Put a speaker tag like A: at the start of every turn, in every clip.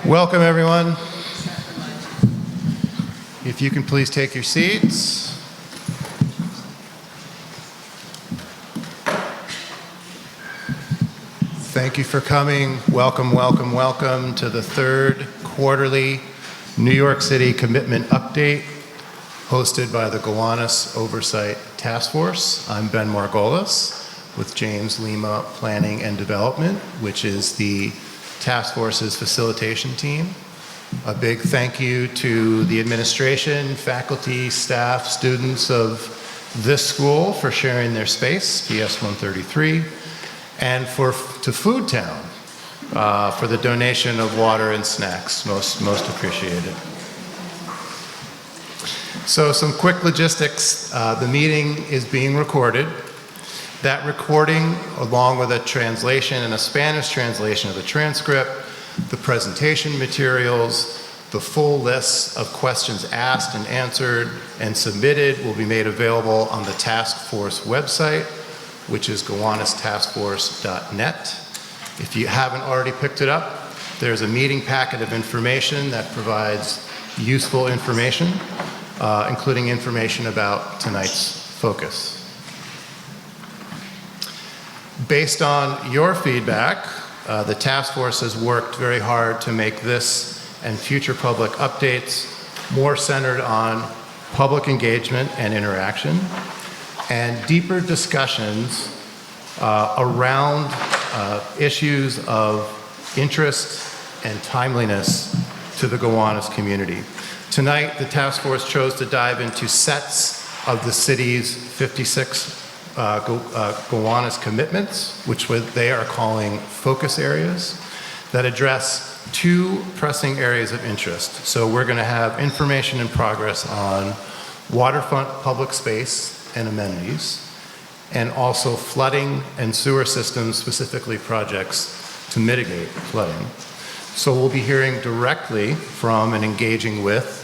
A: Welcome, everyone. If you can please take your seats. Thank you for coming. Welcome, welcome, welcome to the third quarterly New York City Commitment Update hosted by the Gowanus Oversight Task Force. I'm Ben Margolis with James Lima Planning and Development, which is the task force's facilitation team. A big thank you to the administration, faculty, staff, students of this school for sharing their space, PS 133, and to Food Town for the donation of water and snacks. Most appreciated. So some quick logistics. The meeting is being recorded. That recording, along with a translation and a Spanish translation of the transcript, the presentation materials, the full list of questions asked and answered and submitted will be made available on the task force website, which is gowanustaskforce.net. If you haven't already picked it up, there's a meeting packet of information that provides useful information, including information about tonight's focus. Based on your feedback, the task force has worked very hard to make this and future public updates more centered on public engagement and interaction and deeper discussions around issues of interest and timeliness to the Gowanus community. Tonight, the task force chose to dive into sets of the city's 56 Gowanus commitments, which they are calling focus areas, that address two pressing areas of interest. So we're going to have information in progress on waterfront public space and amenities, and also flooding and sewer systems, specifically projects to mitigate flooding. So we'll be hearing directly from and engaging with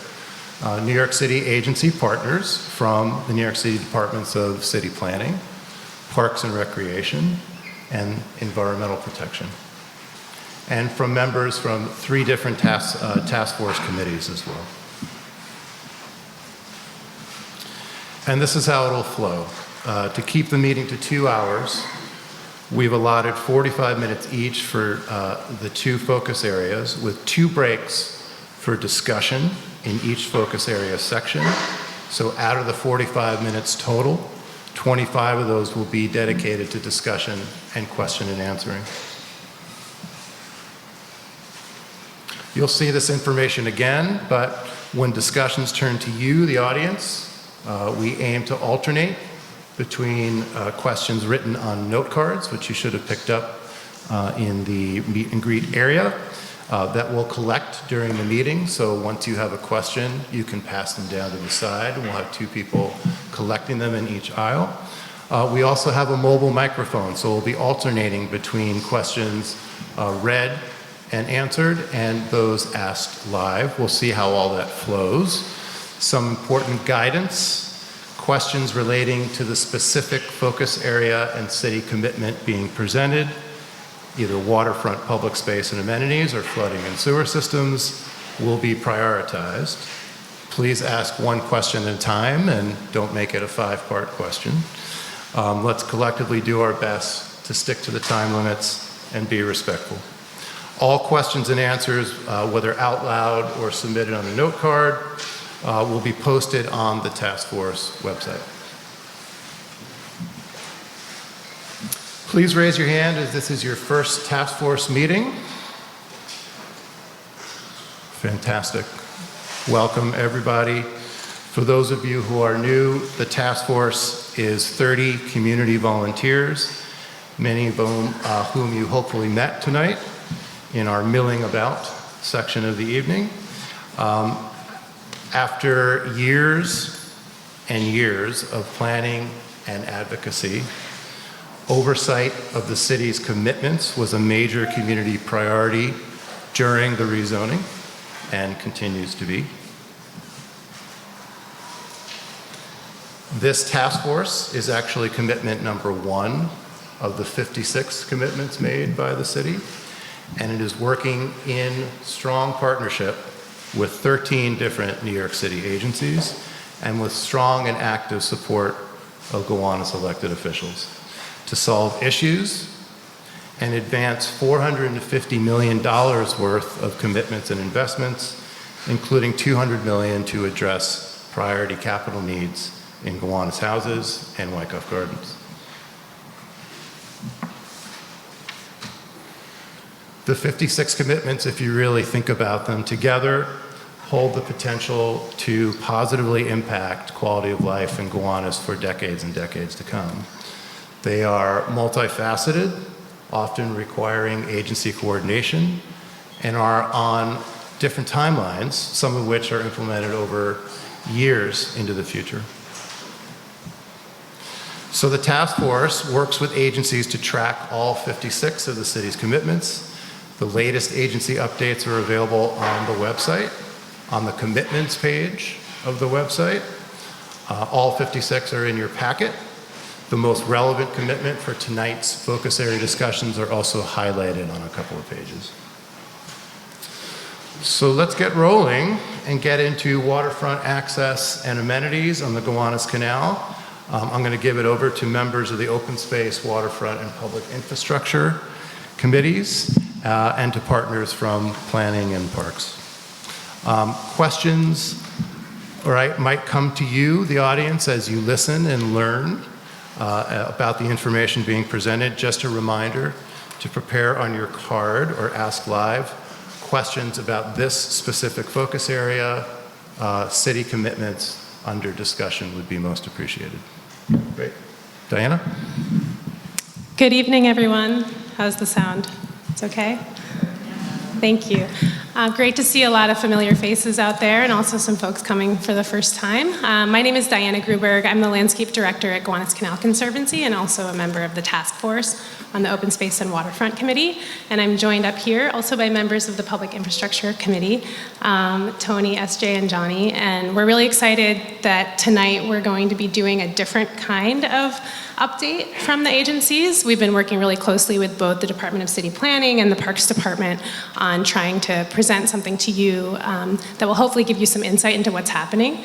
A: New York City agency partners from the New York City Departments of City Planning, Parks and Recreation, and Environmental Protection, and from members from 3 different task force committees as well. And this is how it'll flow. To keep the meeting to 2 hours, we've allotted 45 minutes each for the 2 focus areas, with 2 breaks for discussion in each focus area section. So out of the 45 minutes total, 25 of those will be dedicated to discussion and question and answering. You'll see this information again, but when discussions turn to you, the audience, we aim to alternate between questions written on note cards, which you should have picked up in the meet and greet area, that we'll collect during the meeting. So once you have a question, you can pass them down to the side, and we'll have 2 people collecting them in each aisle. We also have a mobile microphone, so we'll be alternating between questions read and answered and those asked live. We'll see how all that flows. Some important guidance: questions relating to the specific focus area and city commitment being presented, either waterfront public space and amenities or flooding and sewer systems, will be prioritized. Please ask 1 question at a time and don't make it a 5-part question. Let's collectively do our best to stick to the time limits and be respectful. All questions and answers, whether out loud or submitted on a note card, will be posted on the task force website. Please raise your hand as this is your first task force meeting. Fantastic. Welcome, everybody. For those of you who are new, the task force is 30 community volunteers, many of whom you hopefully met tonight in our milling about section of the evening. After years and years of planning and advocacy, oversight of the city's commitments was a major community priority during the rezoning and continues to be. This task force is actually commitment number 1 of the 56 commitments made by the city, and it is working in strong partnership with 13 different New York City agencies and with strong and active support of Gowanus elected officials to solve issues and advance $450 million worth of commitments and investments, including $200 million to address priority capital needs in Gowanus Houses and Wyckoff Gardens. The 56 commitments, if you really think about them together, hold the potential to positively impact quality of life in Gowanus for decades and decades to come. They are multifaceted, often requiring agency coordination, and are on different timelines, some of which are implemented over years into the future. So the task force works with agencies to track all 56 of the city's commitments. The latest agency updates are available on the website, on the commitments page of the website. All 56 are in your packet. The most relevant commitment for tonight's focus area discussions are also highlighted on a couple of pages. So let's get rolling and get into waterfront access and amenities on the Gowanus Canal. I'm going to give it over to members of the Open Space, Waterfront, and Public Infrastructure committees and to partners from Planning and Parks. Questions might come to you, the audience, as you listen and learn about the information being presented. Just a reminder to prepare on your card or ask live questions about this specific focus area. City commitments under discussion would be most appreciated. Great. Diana?
B: Good evening, everyone. How's the sound? It's okay? Thank you. Great to see a lot of familiar faces out there and also some folks coming for the first time. My name is Diana Gruberg. I'm the Landscape Director at Gowanus Canal Conservancy and also a member of the task force on the Open Space and Waterfront Committee. And I'm joined up here also by members of the Public Infrastructure Committee, Tony, SJ, and Johnny. And we're really excited that tonight we're going to be doing a different kind of update from the agencies. We've been working really closely with both the Department of City Planning and the Parks Department on trying to present something to you that will hopefully give you some insight into what's happening.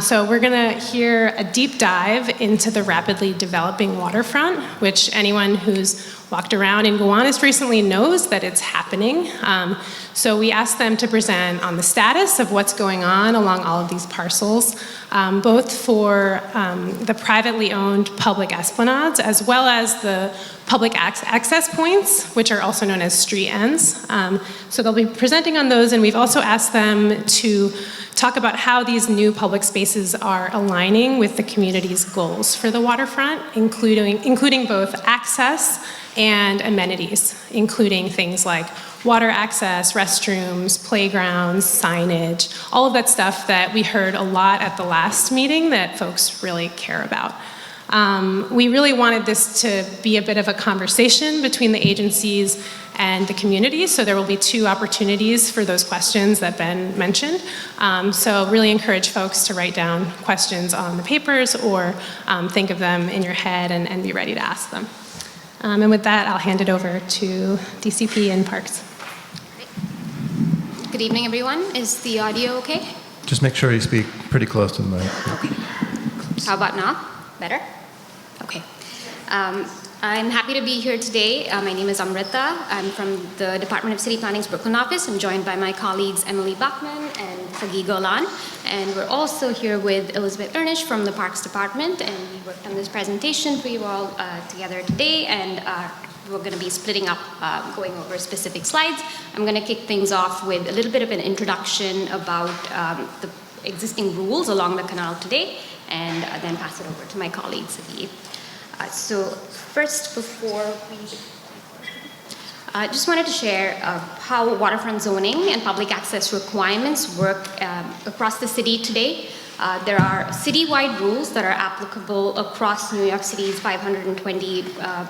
B: So we're going to hear a deep dive into the rapidly developing waterfront, which anyone who's walked around in Gowanus recently knows that it's happening. So we asked them to present on the status of what's going on along all of these parcels, both for the privately owned public esplanades as well as the public access points, which are also known as street ends. So they'll be presenting on those, and we've also asked them to talk about how these new public spaces are aligning with the community's goals for the waterfront, including both access and amenities, including things like water access, restrooms, playgrounds, signage, all of that stuff that we heard a lot at the last meeting that folks really care about. We really wanted this to be a bit of a conversation between the agencies and the community, so there will be two opportunities for those questions that Ben mentioned. So really encourage folks to write down questions on the papers or think of them in your head and be ready to ask them. And with that, I'll hand it over to DCP and Parks.
C: Good evening, everyone. Is the audio okay?
A: Just make sure you speak pretty close to the mic.
C: Okay. How about now? Better? Okay. I'm happy to be here today. My name is Amrita. I'm from the Department of City Planning's Brooklyn office. I'm joined by my colleagues Emily Bachman and Fagi Golan. And we're also here with Elizabeth Ernish from the Parks Department. And we worked on this presentation for you all together today. And we're going to be splitting up, going over specific slides. I'm going to kick things off with a little bit of an introduction about the existing rules along the canal today, and then pass it over to my colleague, Fagi. So first, before we... I just wanted to share how waterfront zoning and public access requirements work across the city today. There are citywide rules that are applicable across New York City's 520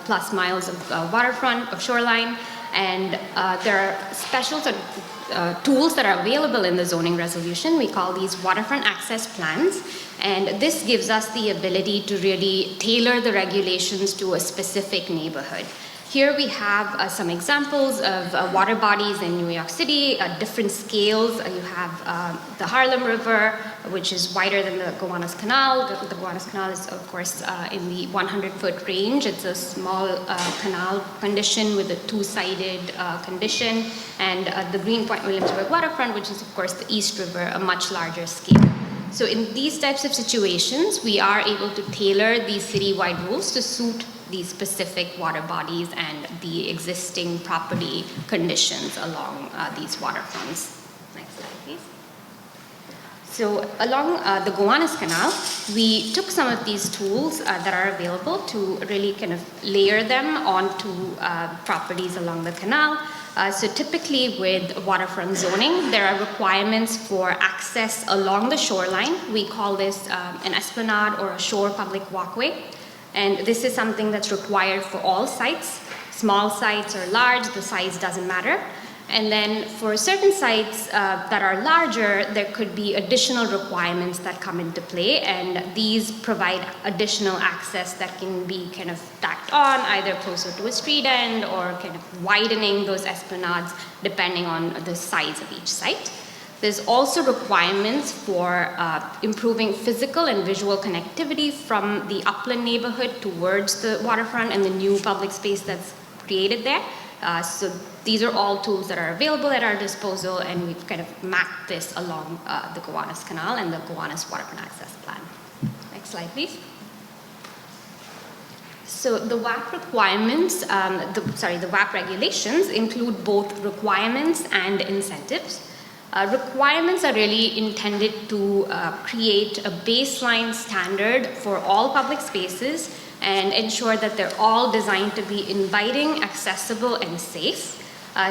C: plus miles of waterfront, of shoreline, And there are special sort of, tools that are available in the zoning resolution. We call these waterfront access plans. And this gives us the ability to really tailor the regulations to a specific neighborhood. Here we have some examples of water bodies in New York City, different scales. You have the Harlem River, which is wider than the Gowanus Canal. The Gowanus Canal is, of course, in the 100-foot range. It's a small canal condition with a two-sided condition. And the Greenpoint Williamsburg waterfront, which is, of course, the East River, a much larger scale. So in these types of situations, we are able to tailor these citywide rules to suit these specific water bodies and the existing property conditions along these waterfronts. Next slide, please. So along the Gowanus Canal, we took some of these tools that are available to really kind of layer them onto properties along the canal. So typically with waterfront zoning, there are requirements for access along the shoreline. We call this an esplanade or a shore public walkway. And this is something that's required for all sites. Small sites or large, the size doesn't matter. And then for certain sites that are larger, there could be additional requirements that come into play, and these provide additional access that can be kind of tacked on, either closer to a street end or kind of widening those esplanades depending on the size of each site. There's also requirements for improving physical and visual connectivity from the upland neighborhood towards the waterfront and the new public space that's created there. So these are all tools that are available at our disposal, and we've kind of mapped this along the Gowanus Canal and the Gowanus Waterfront Access Plan. Next slide, please. So the WAP requirements, the WAP regulations include both requirements and incentives. Requirements are really intended to create a baseline standard for all public spaces and ensure that they're all designed to be inviting, accessible, and safe.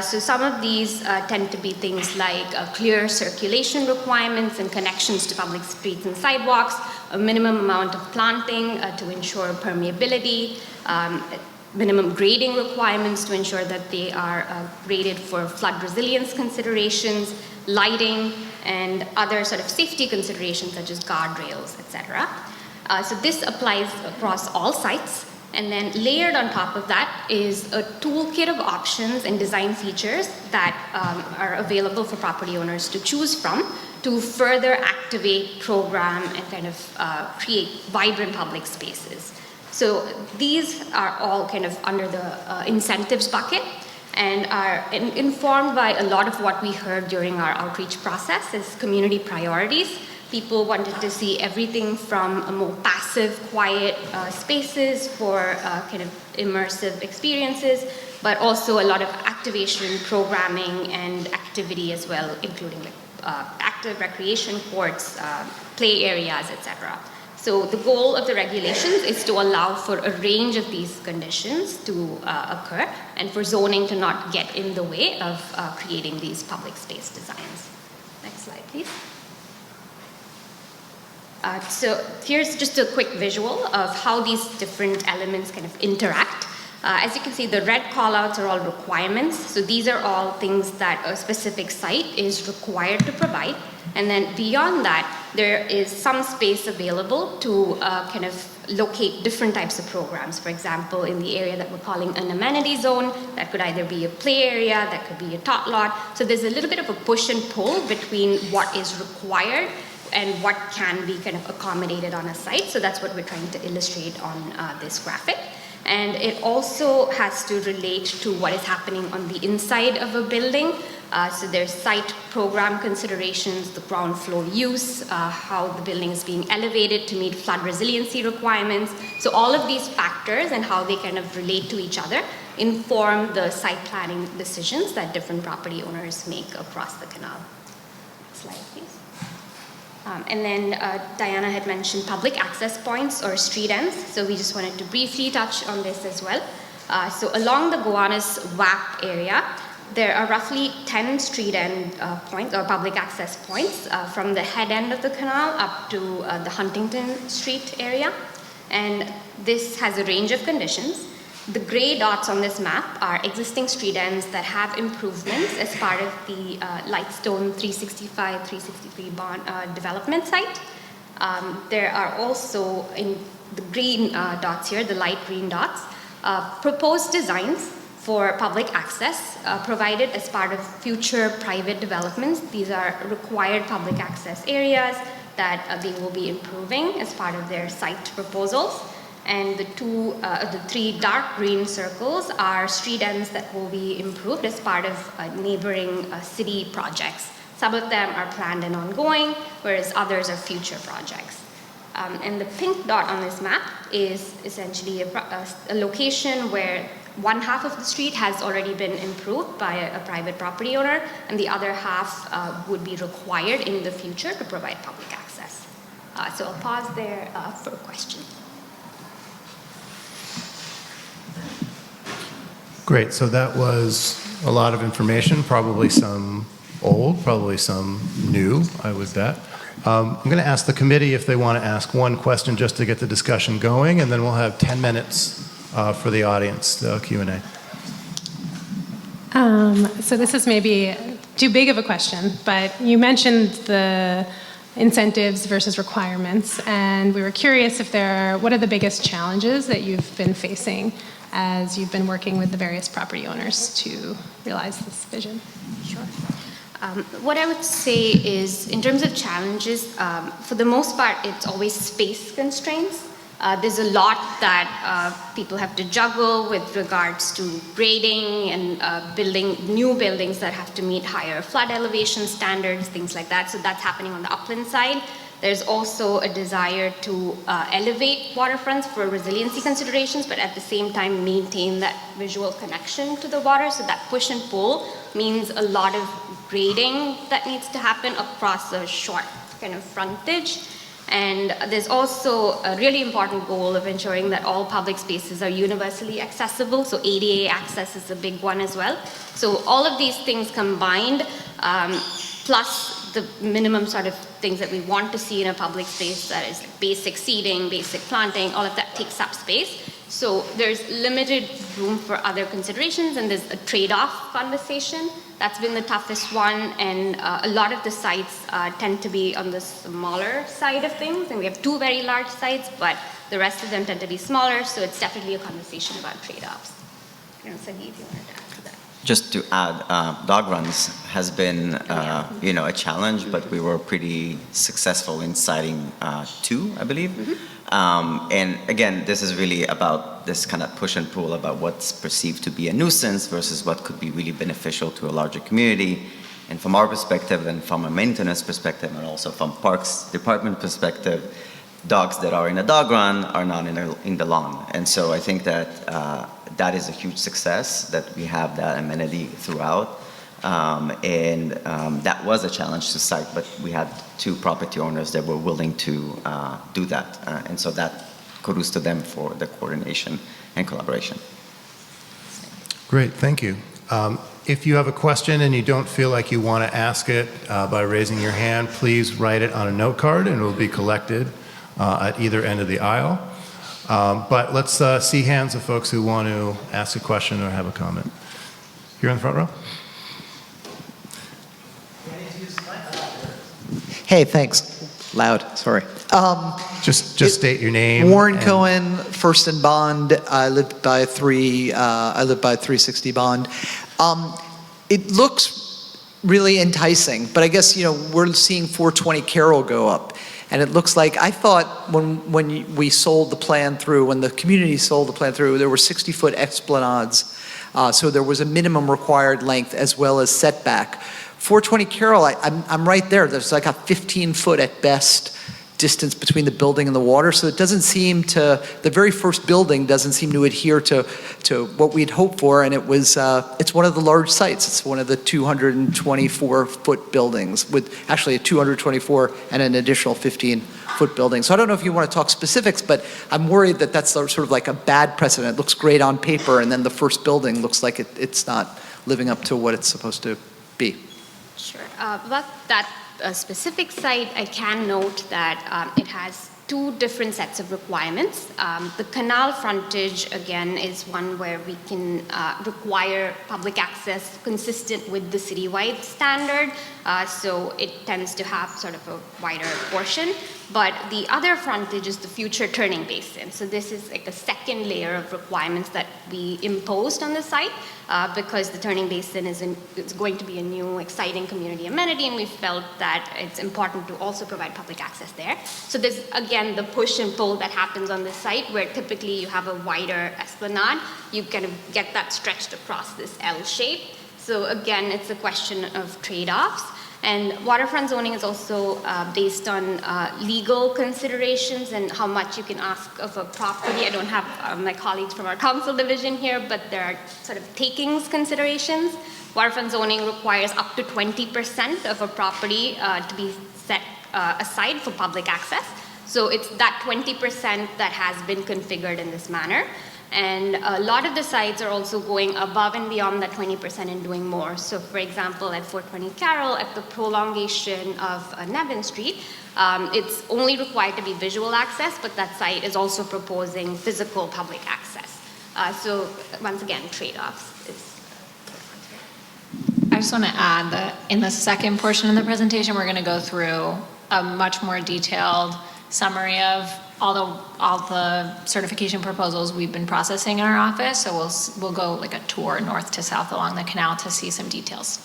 C: So some of these tend to be things like clear circulation requirements and connections to public streets and sidewalks, a minimum amount of planting to ensure permeability, minimum grading requirements to ensure that they are graded for flood resilience considerations, lighting, and other sort of safety considerations such as guardrails, etc. So this applies across all sites. And then layered on top of that is a toolkit of options and design features that are available for property owners to choose from to further activate, program, and kind of create vibrant public spaces. So these are all kind of under the incentives bucket and are informed by a lot of what we heard during our outreach process as community priorities. People wanted to see everything from a more passive, quiet spaces for kind of immersive experiences, but also a lot of activation, programming, and activity as well, including like active recreation courts, play areas, etc. So the goal of the regulations is to allow for a range of these conditions to occur and for zoning to not get in the way of creating these public space designs. Next slide, please. So here's just a quick visual of how these different elements kind of interact. As you can see, the red callouts are all requirements. So these are all things that a specific site is required to provide. And then beyond that, there is some space available to kind of locate different types of programs. For example, in the area that we're calling an amenity zone, that could either be a play area, that could be a tot lot. So there's a little bit of a push and pull between what is required and what can be kind of accommodated on a site. So that's what we're trying to illustrate on this graphic. And it also has to relate to what is happening on the inside of a building. So there's site program considerations, the ground floor use, how the building is being elevated to meet flood resiliency requirements. So all of these factors and how they kind of relate to each other inform the site planning decisions that different property owners make across the canal. Next slide, please. And then Diana had mentioned public access points or street ends. So we just wanted to briefly touch on this as well. So along the Gowanus WAP area, there are roughly 10 street end points or public access points from the head end of the canal up to the Huntington Street area. And this has a range of conditions. The gray dots on this map are existing street ends that have improvements as part of the Lightstone 365, 363 bond development site. There are also, in the green dots here, the light green dots, proposed designs for public access provided as part of future private developments. These are required public access areas that they will be improving as part of their site proposals. And the three dark green circles are street ends that will be improved as part of neighboring city projects. Some of them are planned and ongoing, whereas others are future projects. And the pink dot on this map is essentially a location where one half of the street has already been improved by a private property owner, and the other half would be required in the future to provide public access. So I'll pause there for a question.
A: Great, so that was a lot of information, probably some old, probably some new, I would bet. I'm going to ask the committee if they want to ask one question just to get the discussion going, and then we'll have 10 minutes for the audience, Q&A.
B: So this is maybe too big of a question, but you mentioned the incentives versus requirements, and we were curious what are the biggest challenges that you've been facing as you've been working with the various property owners to realize this vision?
C: Sure. What I would say is, in terms of challenges, for the most part, it's always space constraints. There's a lot that people have to juggle with regards to grading and building new buildings that have to meet higher flood elevation standards, things like that. So that's happening on the upland side. There's also a desire to elevate waterfronts for resiliency considerations, but at the same time maintain that visual connection to the water. So that push and pull means a lot of grading that needs to happen across a short kind of frontage. And there's also a really important goal of ensuring that all public spaces are universally accessible. So ADA access is a big one as well. So all of these things combined, plus the minimum sort of things that we want to see in a public space, that is like basic seating, basic planting, all of that takes up space. So there's limited room for other considerations, and there's a trade-off conversation. That's been the toughest one, and a lot of the sites tend to be on the smaller side of things, and we have two very large sites, but the rest of them tend to be smaller, so it's definitely a conversation about trade-offs. I don't know, Sangeet, you wanted to add to that?
D: Just to add, dog runs has been, a challenge, but we were pretty successful in citing 2, I believe. Mm-hmm. And again, this is really about this kind of push and pull about what's perceived to be a nuisance versus what could be really beneficial to a larger community. And from our perspective, and from a maintenance perspective, and also from Parks Department perspective, dogs that are in a dog run are not in the lawn. And so I think that that is a huge success, that we have that amenity throughout. That was a challenge to cite, but we had 2 property owners that were willing to do that. And so that kudos to them for the coordination and collaboration.
A: Great, thank you. If you have a question and you don't feel like you want to ask it by raising your hand, please write it on a note card and it will be collected at either end of the aisle. But let's see hands of folks who want to ask a question or have a comment. Here in the front row.
E: Hey, thanks. Loud, sorry.
A: Just state your name.
E: Warren Cohen, First and Bond. I live by 360 Bond. It looks really enticing, but I guess we're seeing 420 Carroll go up, and it looks like, I thought when we sold the plan through, when the community sold the plan through, there were 60-foot esplanades, so there was a minimum required length as well as setback. 420 Carroll, I'm right there. There's like a 15-foot at best distance between the building and the water, so it doesn't seem to, the very first building doesn't seem to adhere to what we'd hoped for, and it's one of the large sites. It's one of the 224-foot buildings with actually a 224 and an additional 15-foot building. So I don't know if you want to talk specifics, but I'm worried that that's sort of like a bad precedent. It looks great on paper, and then the first building looks like it's not living up to what it's supposed to be.
C: Sure. About that specific site, I can note that it has two different sets of requirements. The canal frontage, again, is one where we can require public access consistent with the citywide standard, so it tends to have sort of a wider portion. But the other frontage is the future turning basin. So this is like a second layer of requirements that we imposed on the site because the turning basin it's going to be a new, exciting community amenity, and we felt that it's important to also provide public access there. So there's, again, the push and pull that happens on this site where typically you have a wider esplanade. You kind of get that stretched across this L shape. So again, it's a question of trade-offs. And waterfront zoning is also based on legal considerations and how much you can ask of a property. I don't have my colleagues from our council division here, but there are sort of takings considerations. Waterfront zoning requires up to 20% of a property to be set aside for public access. So it's that 20% that has been configured in this manner. And a lot of the sites are also going above and beyond that 20% and doing more. So for example, at 420 Carroll, at the prolongation of Nevin Street, it's only required to be visual access, but that site is also proposing physical public access. So once again, trade-offs.
F: I just want to add that in the second portion of the presentation, we're going to go through a much more detailed summary of all the certification proposals we've been processing in our office. So we'll go like a tour north to south along the canal to see some details.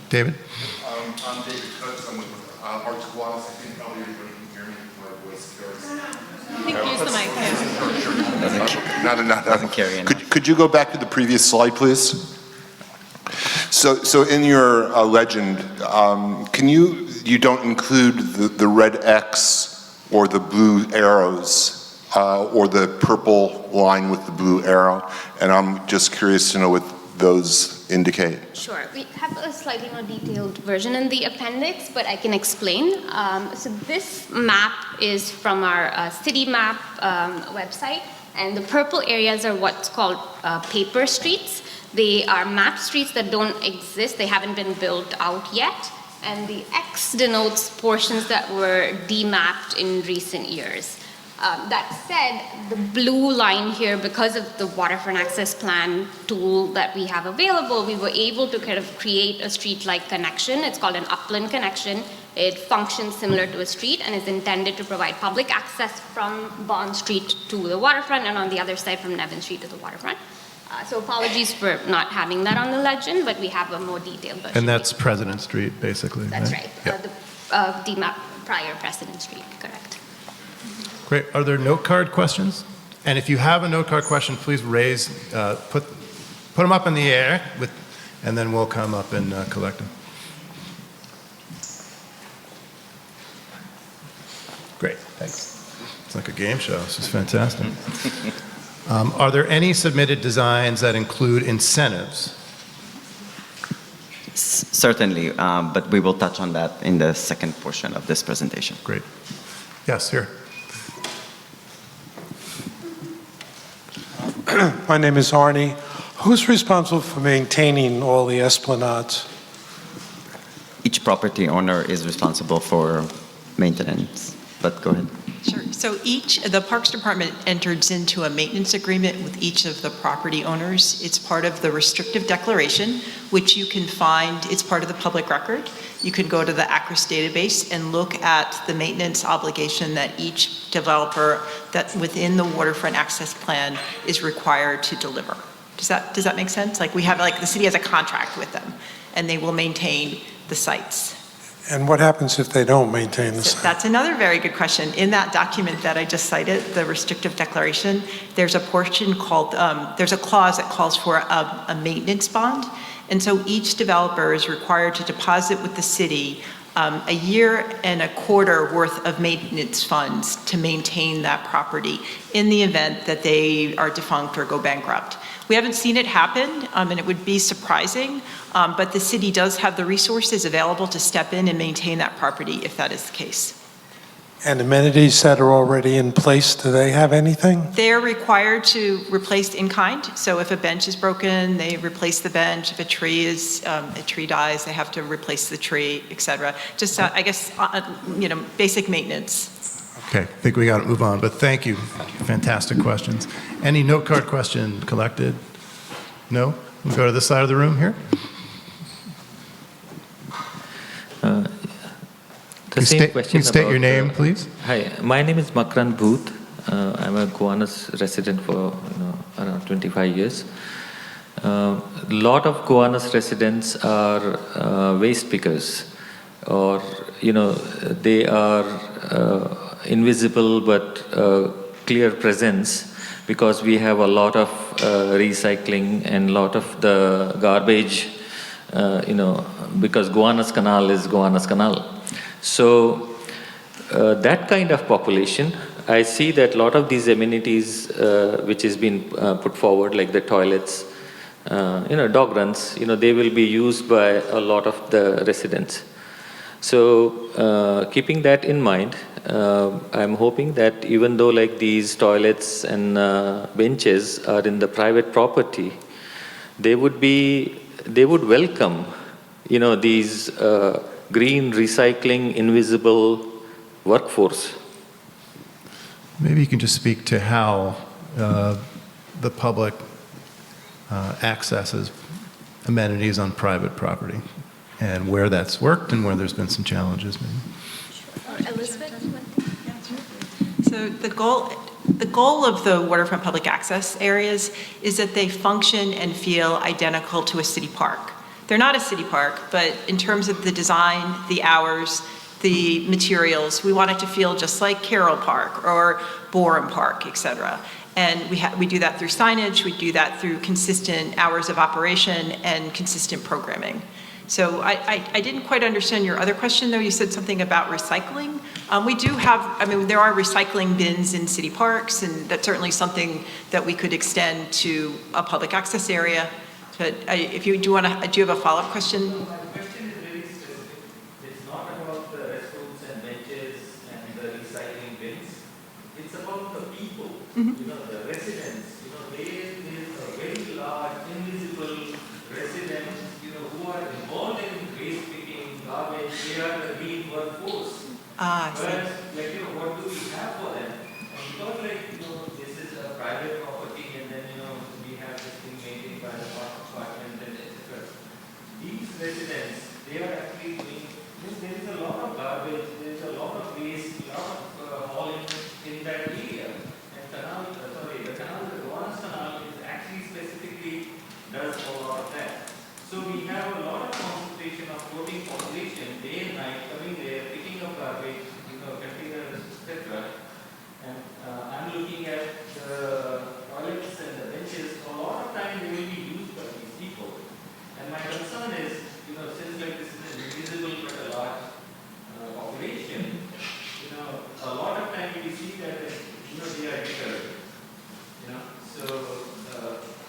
A: David?
G: I'm David Cooks. I'm with Arch Guas. I think probably everybody can hear me. My voice carries.
B: I think use the mic.
D: Doesn't carry enough.
G: Could you go back to the previous slide, please? So in your legend, can you don't include the red X or the blue arrows or the purple line with the blue arrow, and I'm just curious to know what those indicate.
C: Sure. We have a slightly more detailed version in the appendix, but I can explain. So this map is from our city map website, and the purple areas are what's called paper streets. They are mapped streets that don't exist. They haven't been built out yet. And the X denotes portions that were demapped in recent years. That said, the blue line here, because of the waterfront access plan tool that we have available, we were able to kind of create a street-like connection. It's called an upland connection. It functions similar to a street and is intended to provide public access from Bond Street to the waterfront and on the other side from Nevin Street to the waterfront. So apologies for not having that on the legend, but we have a more detailed version.
A: And that's President Street, basically.
C: That's right.
A: Yep.
C: The DMAP prior President Street, correct.
A: Great. Are there note card questions? And if you have a note card question, please raise, put them up in the air, and then we'll come up and collect them. Great. Thanks. It's like a game show. This is fantastic. Are there any submitted designs that include incentives?
D: Certainly, but we will touch on that in the second portion of this presentation.
A: Great. Yes, here.
H: My name is Arnie. Who's responsible for maintaining all the esplanades?
D: Each property owner is responsible for maintenance, but go ahead.
I: Sure. So the Parks Department enters into a maintenance agreement with each of the property owners. It's part of the restrictive declaration, which you can find, it's part of the public record. You can go to the ACRIS database and look at the maintenance obligation that each developer that within the waterfront access plan is required to deliver. Does that make sense? Like the city has a contract with them and they will maintain the sites.
H: And what happens if they don't maintain the
I: So
H: site?
I: that's another very good question. In that document that I just cited, the restrictive declaration, there's a portion called, there's a clause that calls for a maintenance bond. And so each developer is required to deposit with the city a year and a quarter worth of maintenance funds to maintain that property in the event that they are defunct or go bankrupt. We haven't seen it happen, and it would be surprising, but the city does have the resources available to step in and maintain that property if that is the case.
H: And amenities that are already in place, do they have anything?
I: They're required to replace in kind. So if a bench is broken, they replace the bench. If a tree dies, they have to replace the tree, et cetera. Just, I guess, basic maintenance.
A: Okay, I think we got to move on, but thank you. Fantastic questions. Any note card question collected? No? We'll go to this side of the room here.
J: The same question.
A: Can you state your
J: about,
A: name, please?
J: Hi, my name is Makran Booth. I'm a Gowanus resident for around 25 years. A lot of Gowanus residents are waste pickers, or they are invisible but clear presence, because we have a lot of recycling and a lot of the garbage. Because Gowanus Canal is Gowanus Canal. So that kind of population, I see that a lot of these amenities which has been put forward, like the toilets, dog runs, they will be used by a lot of the residents. So keeping that in mind, I'm hoping that even though like these toilets and benches are in the private property, they would welcome, these green, recycling, invisible workforce.
A: Maybe you can just speak to how the public accesses amenities on private property and where that's worked and where there's been some challenges maybe.
C: Elizabeth?
I: So the goal of the waterfront public access areas is that they function and feel identical to a city park. They're not a city park, but in terms of the design, the hours, the materials, we want it to feel just like Carroll Park or Borum Park, et cetera. And we do that through signage, we do that through consistent hours of operation and consistent programming. So I didn't quite understand your other question, though. You said something about recycling. We do have, there are recycling bins in city parks, and that's certainly something that we could extend to a public access area. But if you do you have a follow-up question?
J: My question is very specific. It's not about the restrooms and benches and the recycling bins. It's about the people, the residents. There is a very large invisible residents, who are involved in waste picking, garbage. They are the green workforce. Whereas, what do we have for them? And because, this is a private property, and then, we have this thing maintained by the park department and etc. These residents, they are actually doing, there is a lot of garbage, there is a lot of waste, a lot of hauling in that area. And the Gowanus Canal is actually specifically does a lot of that. So we have a lot of concentration of floating population day and night coming there, picking up garbage, containers, etc. And I'm looking at the toilets and the benches. A lot of time they will be used by these people. And my concern is, since this is an invisible but a large population, a lot of time we see that they are deterred. So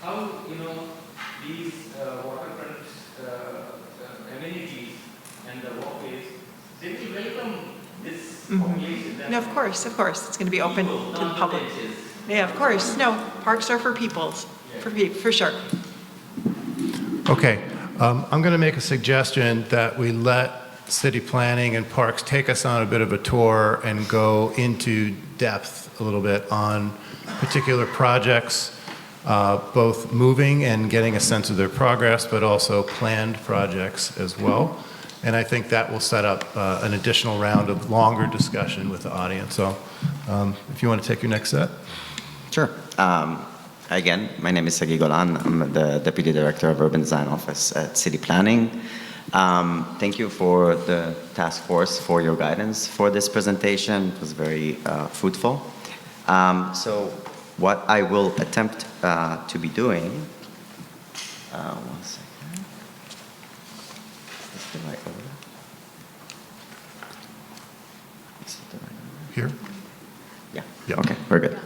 J: how these waterfront amenities and the walkways, they will welcome this population.
I: No, of course. It's going to be open
J: People,
I: to the
J: not
I: public.
J: benches.
I: Yeah, of course. No, parks are for people, for sure.
A: Okay, I'm going to make a suggestion that we let city planning and parks take us on a bit of a tour and go into depth a little bit on particular projects, both moving and getting a sense of their progress, but also planned projects as well. And I think that will set up an additional round of longer discussion with the audience. So if you want to take your next set.
D: Sure. Again, my name is Sagi Golan. I'm the Deputy Director of Urban Design Office at City Planning. Thank you for the task force for your guidance for this presentation. It was very fruitful. So what I will attempt to be doing, one second. Is this the right order? Is it the right order?
A: Here?
D: Yeah. Okay, very good.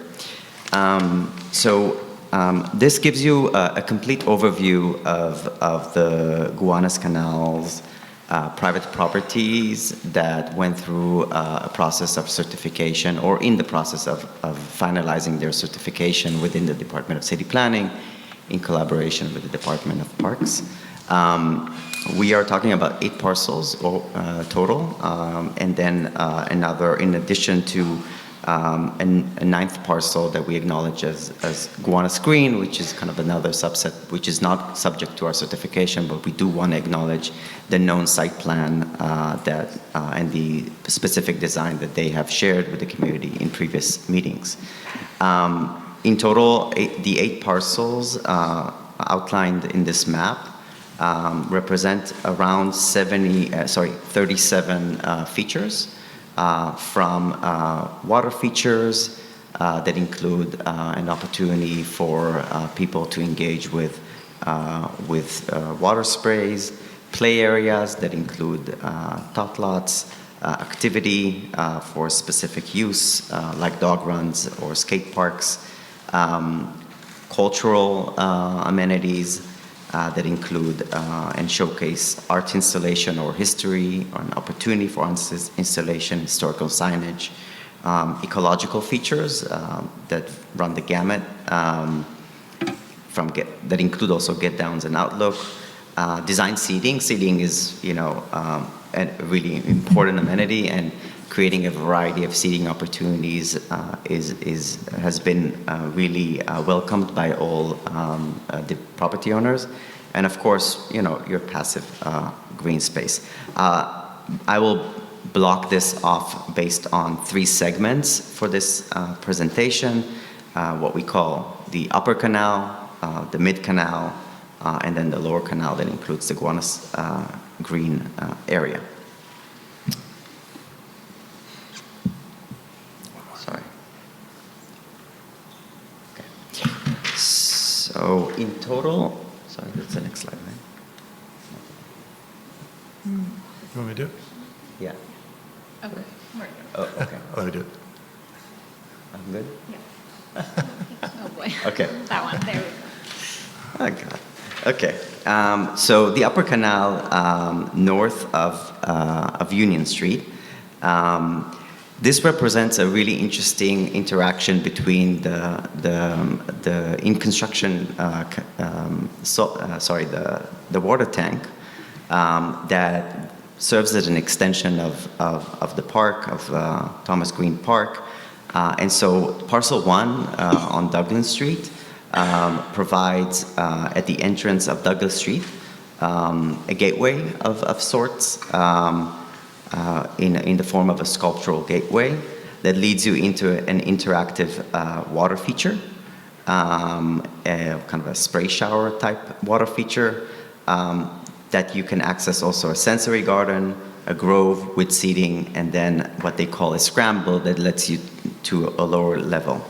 D: This gives you a complete overview of the Gowanus Canal's private properties that went through a process of certification or in the process of finalizing their certification within the Department of City Planning in collaboration with the Department of Parks. We are talking about 8 parcels total, and then another, in addition to a 9th parcel that we acknowledge as Gowanus Green, which is kind of another subset, which is not subject to our certification, but we do want to acknowledge the known site plan and the specific design that they have shared with the community in previous meetings. In total, the 8 parcels outlined in this map represent around 37 features, from water features that include an opportunity for people to engage with water sprays, play areas that include tot lots, activity for specific use like dog runs or skate parks, cultural amenities that include and showcase art installation or history, or an opportunity for installation, historical signage, ecological features that run the gamut, that include also get downs and outlook, design seating. Seating is, a really important amenity, and creating a variety of seating opportunities has been really welcomed by all the property owners. And of course, your passive green space. I will block this off based on 3 segments for this presentation, what we call the upper canal, the mid canal, and then the lower canal that includes the Gowanus Green area. Sorry. Okay. So in total, sorry, that's the next slide, right?
A: You want me to do it?
D: Yeah.
F: Okay.
D: Oh, okay.
A: Let me do it.
D: I'm good?
F: Oh, boy.
D: Okay.
F: That one, there we go.
D: Oh, God. Okay. So the Upper Canal, north of Union Street, this represents a really interesting interaction between the in construction, the water tank that serves as an extension of the park, of Thomas Green Park. And so parcel 1 on Douglas Street provides at the entrance of Douglas Street a gateway of sorts in the form of a sculptural gateway that leads you into an interactive water feature, kind of a spray shower type water feature that you can access, also a sensory garden, a grove with seating, and then what they call a scramble that lets you to a lower level.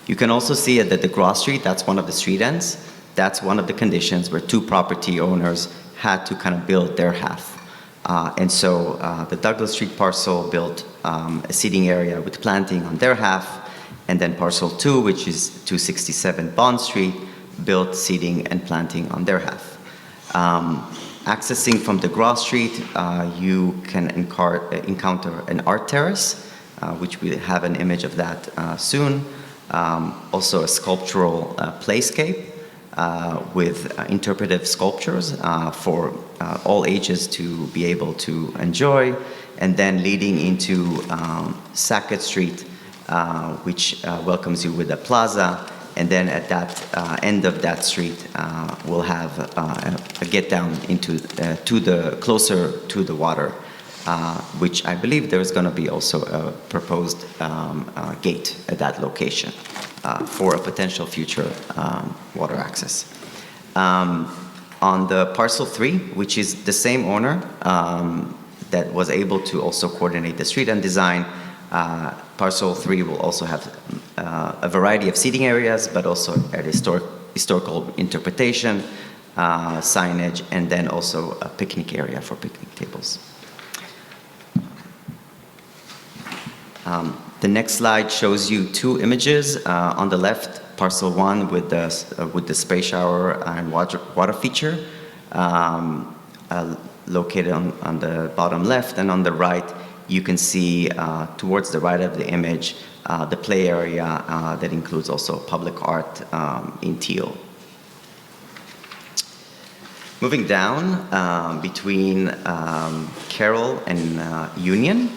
D: You can also see it at the Gross Street, that's one of the street ends. That's one of the conditions where 2 property owners had to kind of build their half. And so the Douglas Street parcel built a seating area with planting on their half, and then parcel 2, which is 267 Bond Street, built seating and planting on their half. Accessing from the Gross Street, you can encounter an art terrace, which we have an image of that soon. Also a sculptural playscape with interpretive sculptures for all ages to be able to enjoy, and then leading into Sackett Street, which welcomes you with a plaza, and then at that end of that street, we'll have a get down into closer to the water, which I believe there is going to be also a proposed gate at that location for a potential future water access. On the parcel 3, which is the same owner that was able to also coordinate the street and design, parcel 3 will also have a variety of seating areas, but also a historical interpretation, signage, and then also a picnic area for picnic tables. The next slide shows you 2 images. On the left, parcel 1 with the spray shower and water feature. located on the bottom left, and on the right, you can see towards the right of the image the play area that includes also public art in teal. Moving down between Carroll and Union,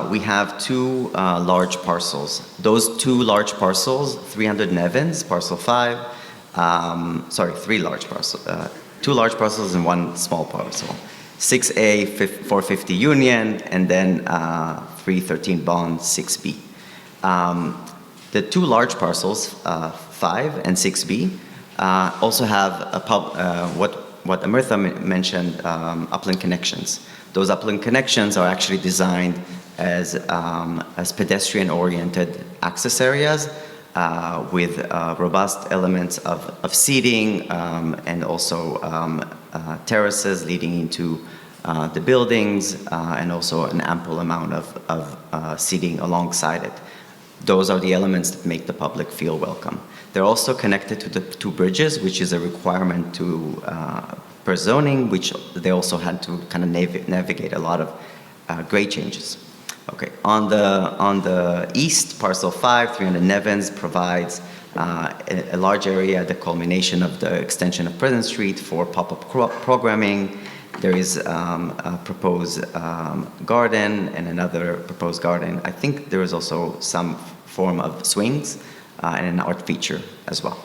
D: we have two large parcels. Those two large parcels, 300 Nevins, parcel 5, three large parcels, two large parcels and one small parcel. 6A, 450 Union, and then 313 Bond, 6B. The two large parcels, 5 and 6B, also have what Amrita mentioned, upland connections. Those upland connections are actually designed as pedestrian-oriented access areas with robust elements of seating and also terraces leading into the buildings and also an ample amount of seating alongside it. Those are the elements that make the public feel welcome. They're also connected to the two bridges, which is a requirement per zoning, which they also had to kind of navigate a lot of grade changes. Okay, on the east, parcel 5, 300 Nevins provides a large area, the culmination of the extension of President Street for pop-up programming. There is a proposed garden and another proposed garden. I think there is also some form of swings and an art feature as well.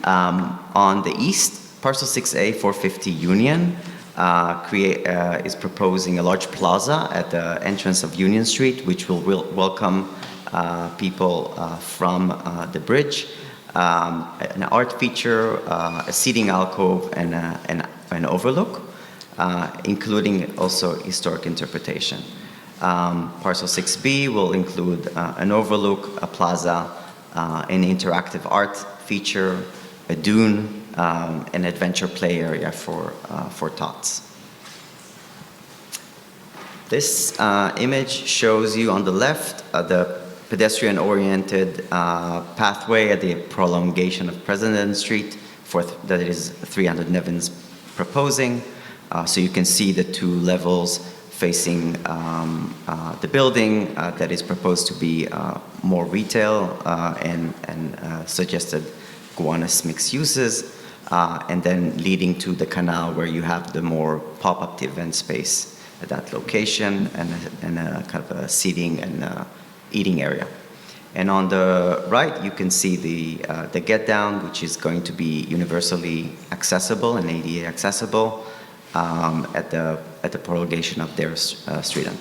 D: On the east, parcel 6A, 450 Union, is proposing a large plaza at the entrance of Union Street, which will welcome people from the bridge, an art feature, a seating alcove, and an overlook, including also historic interpretation. Parcel 6B will include an overlook, a plaza, an interactive art feature, a dune, an adventure play area for tots. This image shows you on the left the pedestrian-oriented pathway at the prolongation of President Street that is 300 Nevins proposing. So you can see the two levels facing the building that is proposed to be more retail and suggested Gowanus mixed uses, and then leading to the canal where you have the more pop-up event space at that location and a kind of a seating and eating area. And on the right, you can see the get down, which is going to be universally accessible and ADA accessible at the prolongation of their street end.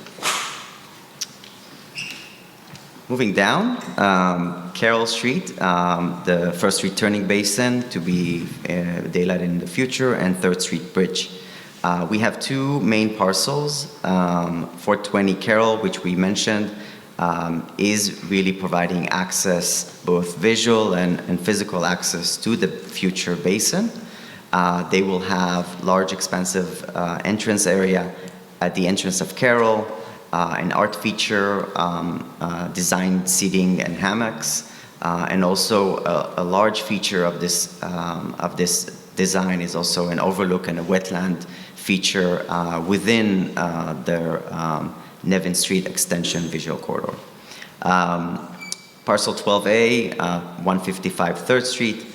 D: Moving down, Carroll Street, the First Street turning basin to be daylighted in the future, and Third Street Bridge. We have two main parcels. 420 Carroll, which we mentioned, is really providing access, both visual and physical access to the future basin. They will have large, expansive entrance area at the entrance of Carroll, an art feature, designed seating and hammocks, and also a large feature of this design is also an overlook and a wetland feature within their Nevin Street extension visual corridor. Parcel 12A, 155 3rd Street,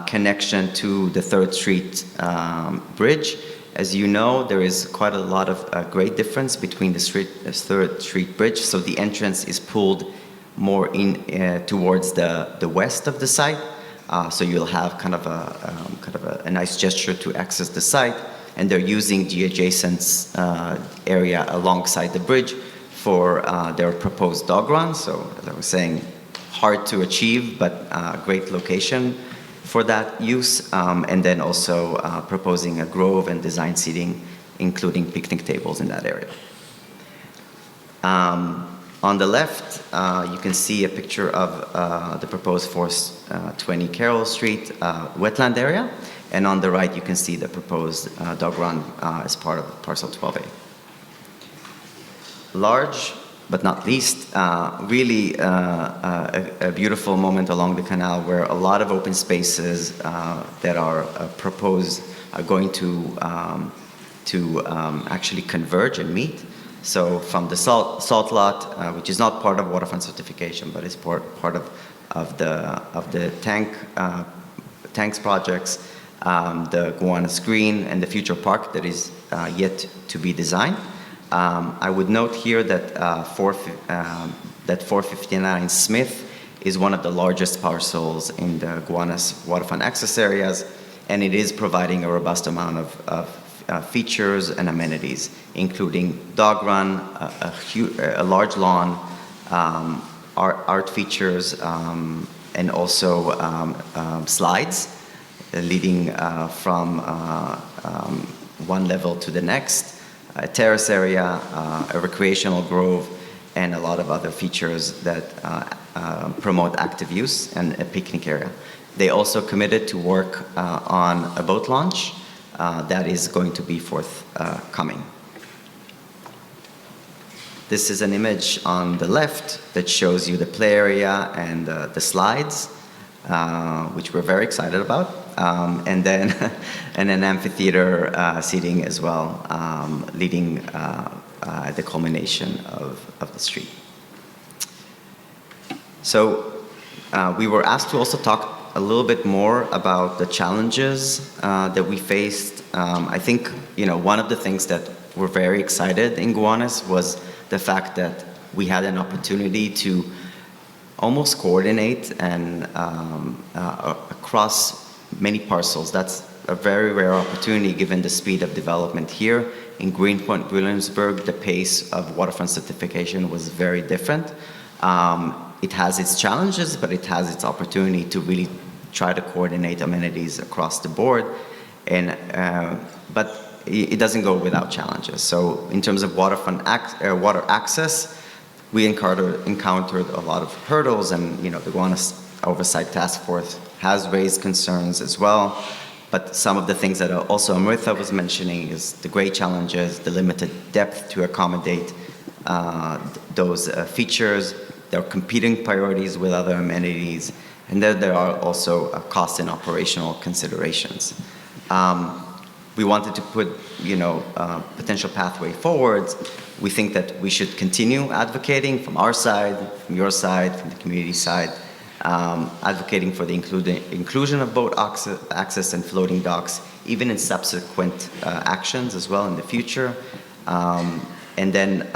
D: connection to the 3rd Street bridge. As you know, there is quite a lot of grade difference between the 3rd Street bridge, so the entrance is pulled more in towards the west of the site. So you'll have kind of a nice gesture to access the site, and they're using the adjacent area alongside the bridge for their proposed dog run. So as I was saying, hard to achieve, but great location for that use, and then also proposing a grove and design seating, including picnic tables in that area. On the left, you can see a picture of the proposed 420 Carroll Street wetland area, and on the right, you can see the proposed dog run as part of parcel 12A. Large, but not least, really a beautiful moment along the canal where a lot of open spaces that are proposed are going to actually converge and meet. So from the salt lot, which is not part of waterfront certification, but is part of the tanks projects, the Gowanus Green, and the future park that is yet to be designed. I would note here that 459 Smith is one of the largest parcels in the Gowanus waterfront access areas, and it is providing a robust amount of features and amenities, including dog run, a large lawn, art features, and also slides leading from one level to the next, a terrace area, a recreational grove, and a lot of other features that promote active use, and a picnic area. They also committed to work on a boat launch that is going to be forthcoming. This is an image on the left that shows you the play area and the slides, which we're very excited about, and then and an amphitheater seating as well, leading the culmination of the street. So we were asked to also talk a little bit more about the challenges that we faced. I think, one of the things that we're very excited in Gowanus was the fact that we had an opportunity to almost coordinate and across many parcels. That's a very rare opportunity given the speed of development here. In Greenpoint, Williamsburg, the pace of waterfront certification was very different. It has its challenges, but it has its opportunity to really try to coordinate amenities across the board. But it doesn't go without challenges. So in terms of water access, we encountered a lot of hurdles, and the Gowanus Oversight Task Force has raised concerns as well. But some of the things that also Amrita was mentioning is the great challenges, the limited depth to accommodate those features. There are competing priorities with other amenities, and then there are also cost and operational considerations. We wanted to put, potential pathway forwards. We think that we should continue advocating from our side, from your side, from the community side, advocating for the inclusion of boat access and floating docks, even in subsequent actions as well in the future. And then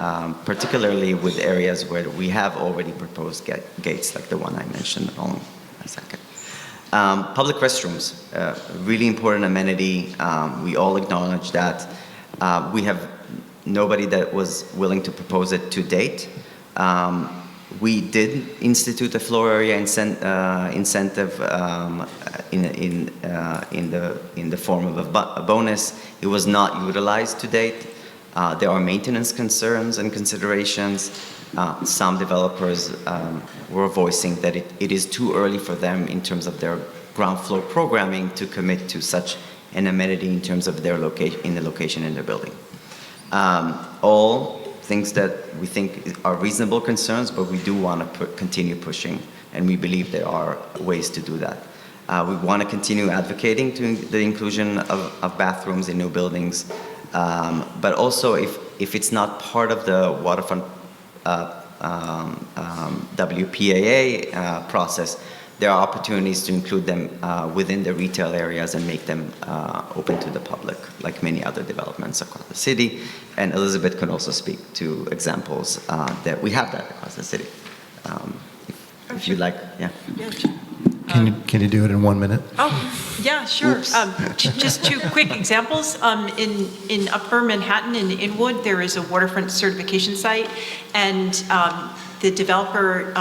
D: particularly with areas where we have already proposed gates, like the one I mentioned on a second. Public restrooms, really important amenity. We all acknowledge that. We have nobody that was willing to propose it to date. We did institute a floor area incentive in the form of a bonus. It was not utilized to date. There are maintenance concerns and considerations. Some developers were voicing that it is too early for them in terms of their ground floor programming to commit to such an amenity in terms of their location in their building. All things that we think are reasonable concerns, but we do want to continue pushing, and we believe there are ways to do that. We want to continue advocating to the inclusion of bathrooms in new buildings, but also if it's not part of the waterfront WPAA process, there are opportunities to include them within the retail areas and make them open to the public, like many other developments across the city. And Elizabeth can also speak to examples that we have that across the city. If you'd like, yeah.
A: Can you do it in 1 minute?
I: Oh, yeah, sure. Just two quick examples. In Upper Manhattan, in Inwood, there is a waterfront certification site, and the developer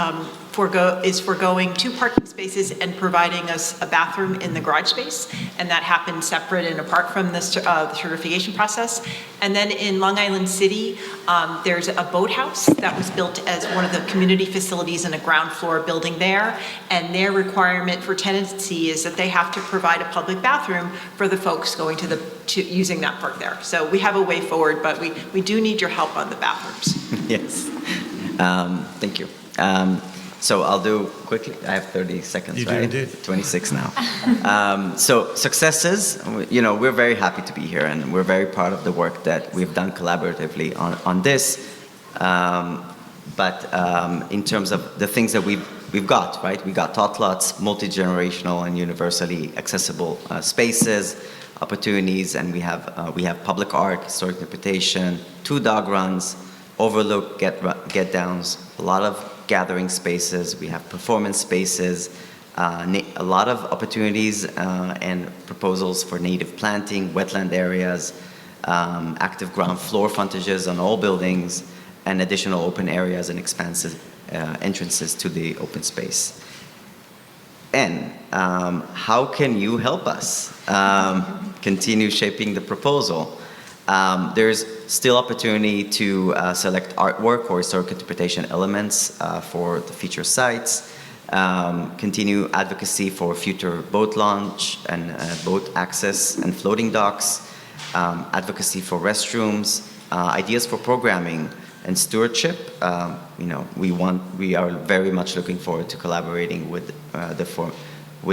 I: is foregoing 2 parking spaces and providing us a bathroom in the garage space, and that happened separate and apart from the certification process. And then in Long Island City, there's a boathouse that was built as one of the community facilities in a ground floor building there, and their requirement for tenancy is that they have to provide a public bathroom for the folks going to using that park there. So we have a way forward, but we do need your help on the bathrooms.
D: Yes. Thank you. So I'll do quickly. I have 30 seconds,
A: You do
D: right?
A: indeed.
D: 26 now. So successes, we're very happy to be here, and we're very proud of the work that we've done collaboratively on this. But in terms of the things that we've got, right? We got tot lots, multi-generational and universally accessible spaces, opportunities, and we have public art, historic interpretation, 2 dog runs, overlook get downs, a lot of gathering spaces. We have performance spaces, a lot of opportunities and proposals for native planting, wetland areas, active ground floor frontages on all buildings, and additional open areas and expansive entrances to the open space. And how can you help us continue shaping the proposal? There's still opportunity to select artwork or historic interpretation elements for the feature sites, continue advocacy for future boat launch and boat access and floating docks, advocacy for restrooms, ideas for programming and stewardship. We are very much looking forward to collaborating with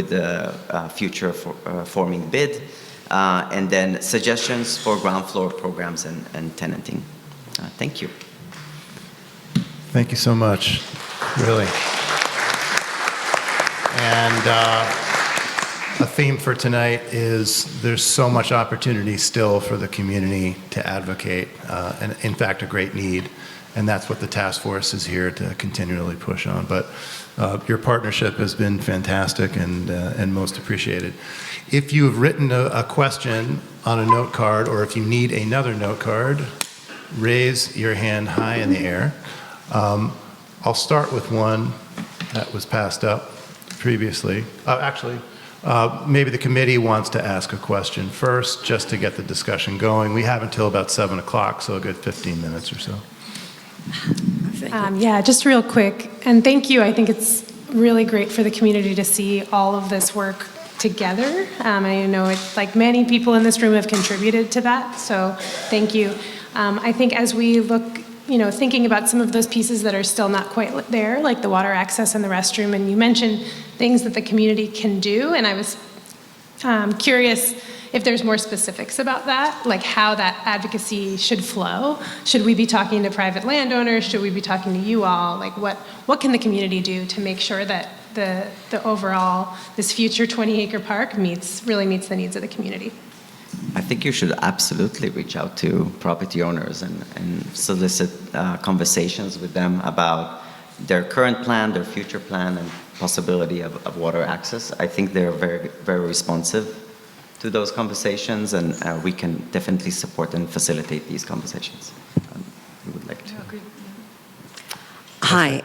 D: the future forming bid. And then suggestions for ground floor programs and tenanting. Thank you.
A: Thank you so much, really. And a theme for tonight is there's so much opportunity still for the community to advocate, and in fact, a great need. And that's what the task force is here to continually push on. But your partnership has been fantastic and most appreciated. If you have written a question on a note card, or if you need another note card, raise your hand high in the air. I'll start with one that was passed up previously. Maybe the committee wants to ask a question first, just to get the discussion going. We have until about 7 o'clock, so a good 15 minutes or so.
B: Yeah, just real quick, and thank you. I think it's really great for the community to see all of this work together. I know it's like many people in this room have contributed to that, so thank you. I think as we look, thinking about some of those pieces that are still not quite there, like the water access and the restroom, and you mentioned things that the community can do, and I was curious if there's more specifics about that, like how that advocacy should flow. Should we be talking to private landowners? Should we be talking to you all? Like what can the community do to make sure that the overall, this future 20-acre park really meets the needs of the community?
D: I think you should absolutely reach out to property owners and solicit conversations with them about their current plan, their future plan, and possibility of water access. I think they're very, very responsive to those conversations, and we can definitely support and facilitate these conversations. We would like to.
K: Hi,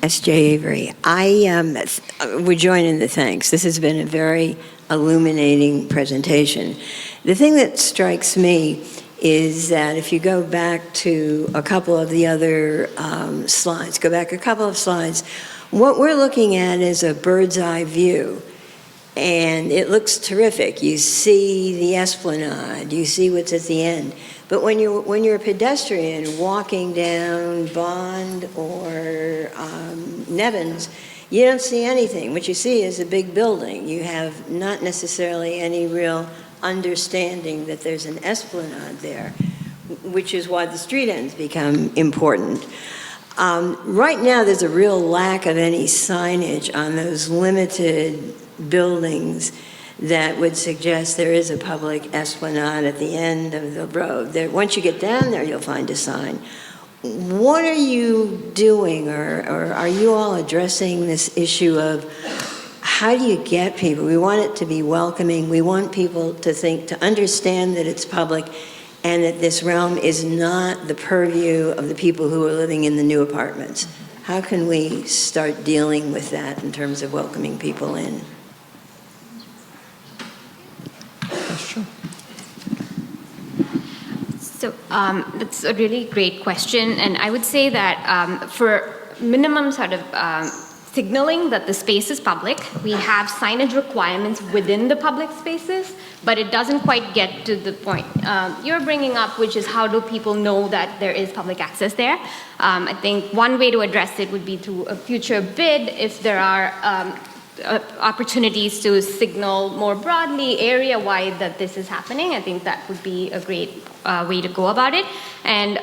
K: S.J. Avery. I would join in the thanks. This has been a very illuminating presentation. The thing that strikes me is that if you go back to a couple of the other slides, what we're looking at is a bird's eye view. And it looks terrific. You see the esplanade, you see what's at the end. But when you're a pedestrian walking down Bond or Nevins, you don't see anything. What you see is a big building. You have not necessarily any real understanding that there's an esplanade there, which is why the street ends become important. Right now, there's a real lack of any signage on those limited buildings that would suggest there is a public esplanade at the end of the road. Once you get down there, you'll find a sign. What are you doing, or are you all addressing this issue of how do you get people? We want it to be welcoming. We want people to understand that it's public and that this realm is not the purview of the people who are living in the new apartments. How can we start dealing with that in terms of welcoming people in?
C: So that's a really great question, and I would say that for minimum sort of signaling that the space is public. We have signage requirements within the public spaces, but it doesn't quite get to the point you're bringing up, which is how do people know that there is public access there? I think one way to address it would be through a future bid if there are opportunities to signal more broadly, area-wide, that this is happening. I think that would be a great way to go about it. And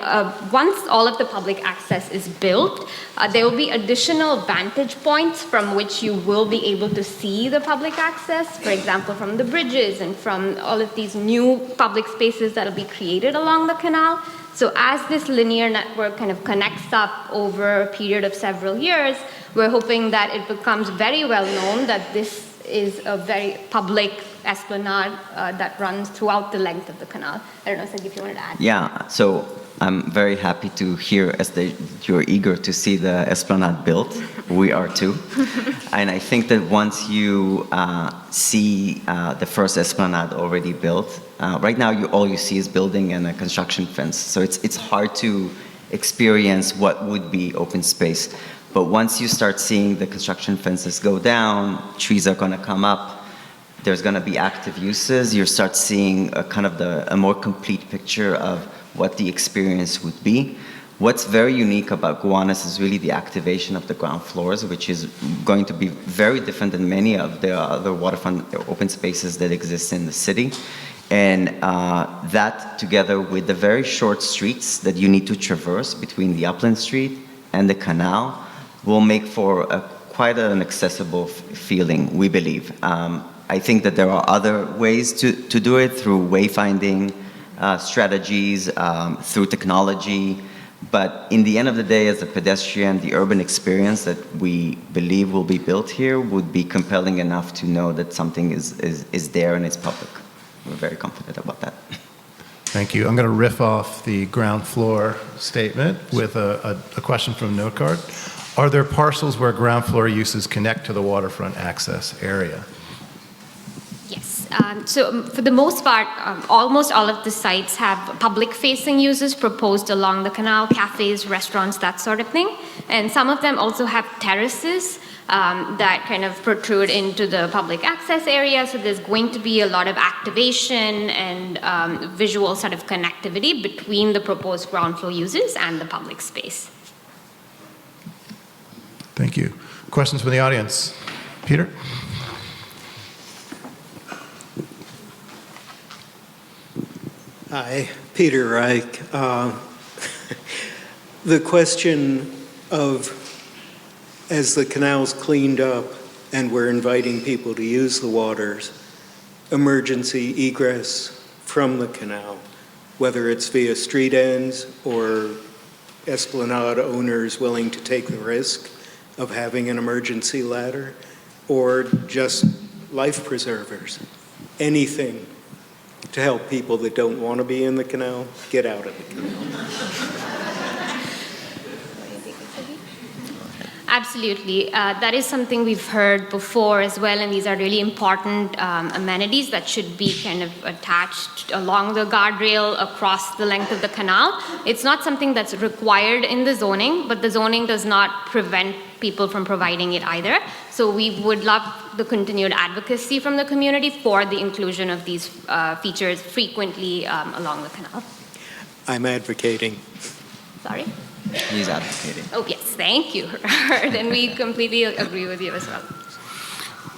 C: once all of the public access is built, there will be additional vantage points from which you will be able to see the public access, for example, from the bridges and from all of these new public spaces that will be created along the canal. So as this linear network kind of connects up over a period of several years, we're hoping that it becomes very well known that this is a very public esplanade that runs throughout the length of the canal. I don't know, Sagi, if you wanted to add.
D: Yeah, so I'm very happy to hear you're eager to see the esplanade built. We are too. And I think that once you see the first esplanade already built, right now all you see is building and a construction fence. So it's hard to experience what would be open space. But once you start seeing the construction fences go down, trees are going to come up, there's going to be active uses, you start seeing a more complete picture of what the experience would be. What's very unique about Gowanus is really the activation of the ground floors, which is going to be very different than many of the other waterfront open spaces that exist in the city. And that, together with the very short streets that you need to traverse between the Upland Street and the canal, will make for quite an accessible feeling, we believe. I think that there are other ways to do it through wayfinding strategies, through technology. But in the end of the day, as a pedestrian, the urban experience that we believe will be built here would be compelling enough to know that something is there and it's public. We're very confident about that.
A: Thank you. I'm going to riff off the ground floor statement with a question from Note Card. Are there parcels where ground floor uses connect to the waterfront access area?
C: Yes. So for the most part, almost all of the sites have public-facing uses proposed along the canal, cafes, restaurants, that sort of thing. And some of them also have terraces that kind of protrude into the public access area. So there's going to be a lot of activation and visual sort of connectivity between the proposed ground floor uses and the public space.
A: Thank you. Questions from the audience? Peter?
L: Hi, Peter Reich. The question of, as the canal's cleaned up and we're inviting people to use the waters, emergency egress from the canal, whether it's via street ends or esplanade owners willing to take the risk of having an emergency ladder, or just life preservers, anything to help people that don't want to be in the canal get out of the canal.
C: Absolutely. That is something we've heard before as well, and these are really important amenities that should be kind of attached along the guardrail across the length of the canal. It's not something that's required in the zoning, but the zoning does not prevent people from providing it either. So we would love the continued advocacy from the community for the inclusion of these features frequently along the canal.
L: I'm advocating.
C: Sorry?
D: He's advocating.
C: Oh, yes, thank you, Heard, and we completely agree with you as well.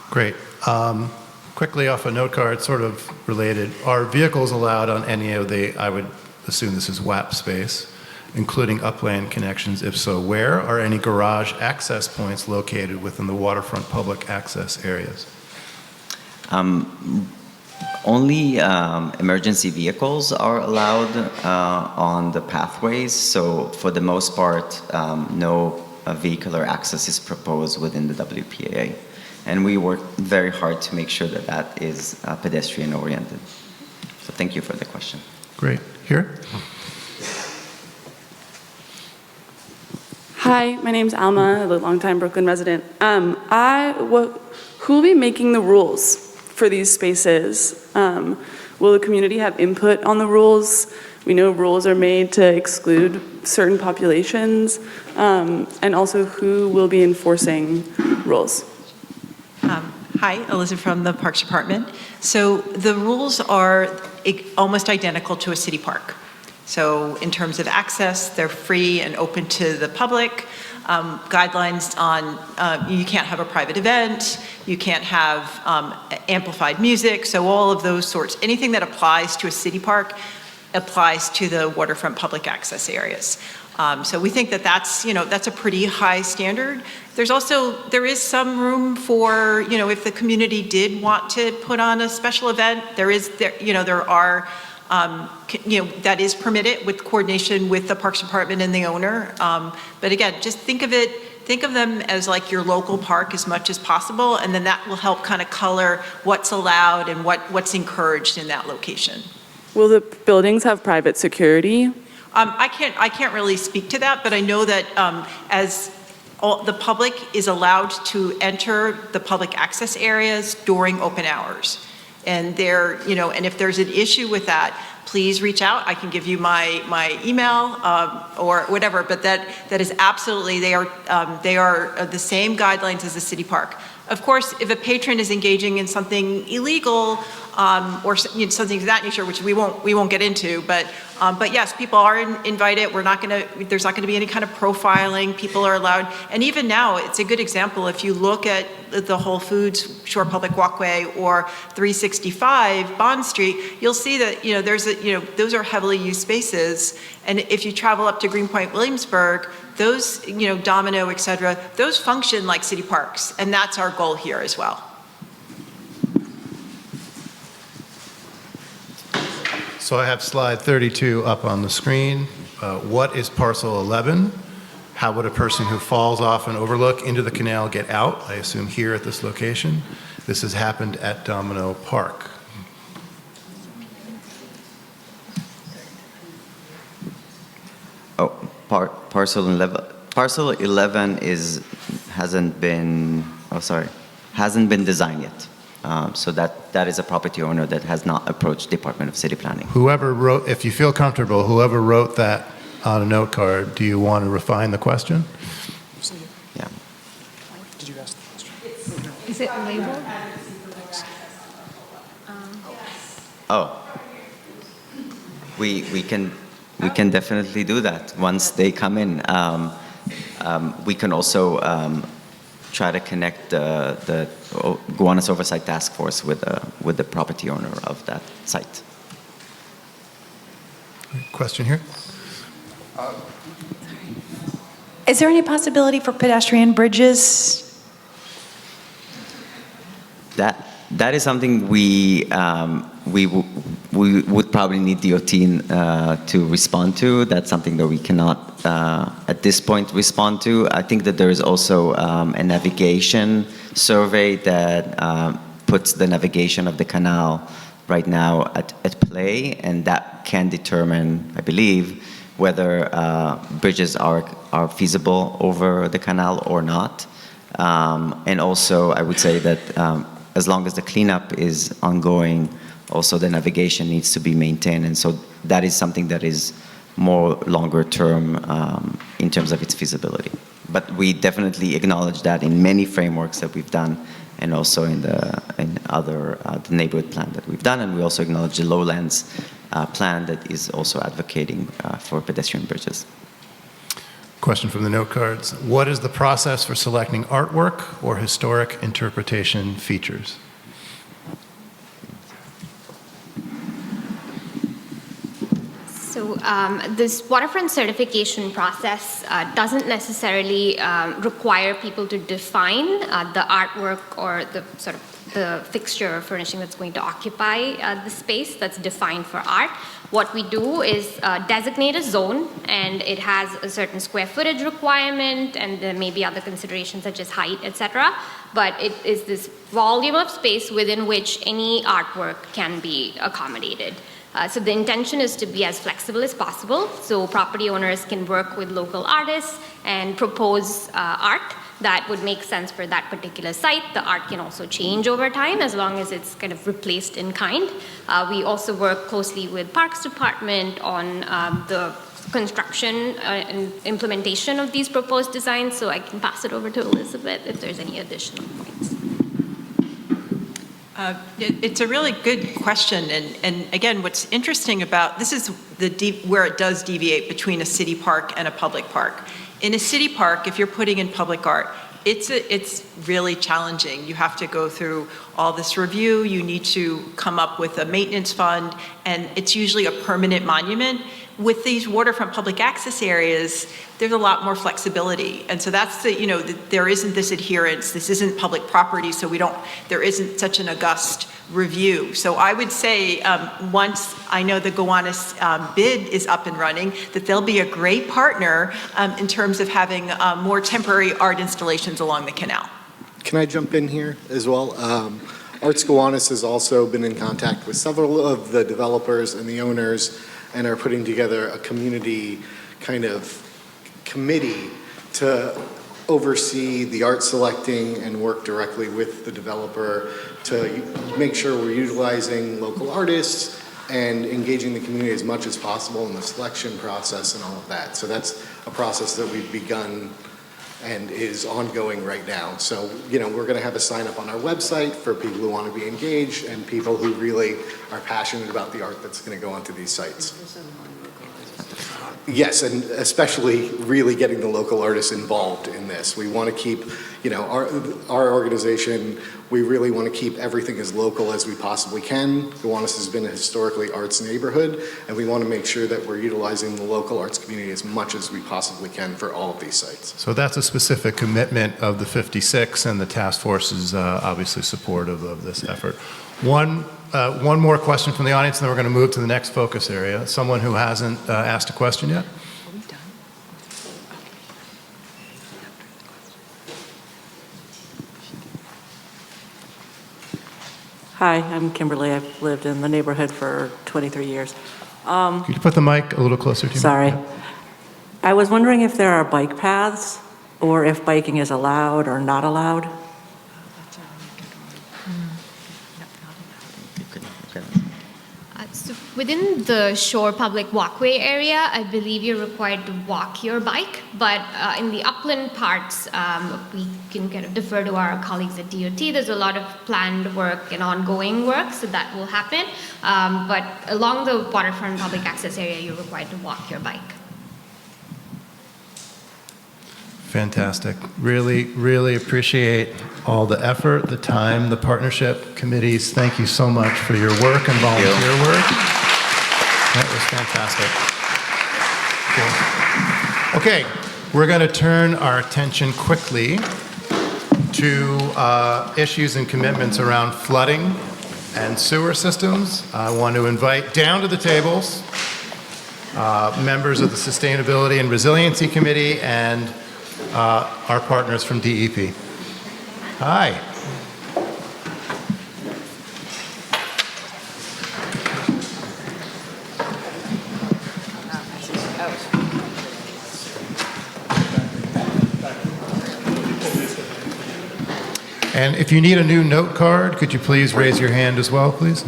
A: Great. Quickly off a note card, sort of related, are vehicles allowed on any of the, I would assume this is WAP space, including upland connections? If so, where are any garage access points located within the waterfront public access areas?
D: Only emergency vehicles are allowed on the pathways. So for the most part, no vehicular access is proposed within the WPAA. And we work very hard to make sure that that is pedestrian oriented. So thank you for the question.
A: Great. Here?
M: Hi, my name's Alma, a longtime Brooklyn resident. Who will be making the rules for these spaces? Will the community have input on the rules? We know rules are made to exclude certain populations. And also, who will be enforcing rules?
I: Hi, Elizabeth from the Parks Department. So the rules are almost identical to a city park. So in terms of access, they're free and open to the public. Guidelines on you can't have a private event, you can't have amplified music, so all of those sorts. Anything that applies to a city park applies to the waterfront public access areas. So we think that that's a pretty high standard. There is some room for, if the community did want to put on a special event, that is permitted with coordination with the Parks Department and the owner. But again, just think of them as like your local park as much as possible, and then that will help kind of color what's allowed and what's encouraged in that location.
M: Will the buildings have private security?
I: I can't really speak to that, but I know that the public is allowed to enter the public access areas during open hours. And and if there's an issue with that, please reach out. I can give you my email or whatever, but that is absolutely, they are the same guidelines as the city park. Of course, if a patron is engaging in something illegal or something of that nature, which we won't get into, but yes, people are invited. There's not going to be any kind of profiling. People are allowed, and even now, it's a good example. If you look at the Whole Foods Shore Public Walkway or 365 Bond Street, you'll see that those are heavily used spaces. And if you travel up to Greenpoint, Williamsburg, those Domino, et cetera, those function like city parks, and that's our goal here as well.
A: So I have slide 32 up on the screen. What is parcel 11? How would a person who falls off an overlook into the canal get out? I assume here at this location. This has happened at Domino Park.
D: Oh, parcel 11. Parcel 11 hasn't been designed yet. So that is a property owner that has not approached Department of City Planning.
A: Whoever wrote, if you feel comfortable, whoever wrote that on a note card, do you want to refine the question?
D: Yeah.
H: Did you ask the question?
C: Is it labeled?
D: Oh, we can definitely do that once they come in. We can also try to connect the Gowanus Oversight Task Force with the property owner of that site.
A: Question here?
N: Is there any possibility for pedestrian bridges?
D: That is something we would probably need DOT to respond to. That's something that we cannot at this point respond to. I think that there is also a navigation survey that puts the navigation of the canal right now at play, and that can determine, I believe, whether bridges are feasible over the canal or not. And also, I would say that as long as the cleanup is ongoing, also the navigation needs to be maintained. And so that is something that is more longer term in terms of its feasibility. But we definitely acknowledge that in many frameworks that we've done, and also in other the neighborhood plan that we've done, and we also acknowledge the lowlands plan that is also advocating for pedestrian bridges.
A: Question from the note cards. What is the process for selecting artwork or historic interpretation features?
C: So this waterfront certification process doesn't necessarily require people to define the artwork or the sort of the fixture or furnishing that's going to occupy the space that's defined for art. What we do is designate a zone, and it has a certain square footage requirement, and there may be other considerations such as height, etc. But it is this volume of space within which any artwork can be accommodated. So the intention is to be as flexible as possible, so property owners can work with local artists and propose art that would make sense for that particular site. The art can also change over time as long as it's kind of replaced in kind. We also work closely with Parks Department on the construction and implementation of these proposed designs, so I can pass it over to Elizabeth if there's any additional points.
I: It's a really good question, and again, what's interesting about, this is where it does deviate between a city park and a public park. In a city park, if you're putting in public art, it's really challenging. You have to go through all this review, you need to come up with a maintenance fund, and it's usually a permanent monument. With these waterfront public access areas, there's a lot more flexibility. And so that's there isn't this adherence, this isn't public property, so there isn't such an august review. So I would say once I know the Gowanus bid is up and running, that they'll be a great partner in terms of having more temporary art installations along the canal.
O: Can I jump in here as well? Arts Gowanus has also been in contact with several of the developers and the owners and are putting together a community kind of committee to oversee the art selecting and work directly with the developer to make sure we're utilizing local artists and engaging the community as much as possible in the selection process and all of that. So that's a process that we've begun and is ongoing right now. So, we're going to have a sign up on our website for people who want to be engaged and people who really are passionate about the art that's going to go onto these sites. Yes, and especially really getting the local artists involved in this. We want to keep, our organization, we really want to keep everything as local as we possibly can. Gowanus has been a historically arts neighborhood, and we want to make sure that we're utilizing the local arts community as much as we possibly can for all of these sites.
A: So that's a specific commitment of the 56, and the task force is obviously supportive of this effort. One more question from the audience, and then we're going to move to the next focus area. Someone who hasn't asked a question yet?
P: Hi, I'm Kimberly. I've lived in the neighborhood for 23 years.
A: Could you put the mic a little closer to you?
P: Sorry. I was wondering if there are bike paths or if biking is allowed or not allowed.
C: So within the shore public walkway area, I believe you're required to walk your bike, but in the upland parts, we can kind of defer to our colleagues at DOT. There's a lot of planned work and ongoing work, so that will happen. But along the waterfront public access area, you're required to walk your bike.
A: Fantastic. Really, really appreciate all the effort, the time, the partnership committees. Thank you so much for your work and volunteer work. That was fantastic. Okay, we're going to turn our attention quickly to issues and commitments around flooding and sewer systems. I want to invite down to the tables members of the Sustainability and Resiliency Committee and our partners from DEP. Hi. And if you need a new note card, could you please raise your hand as well, please?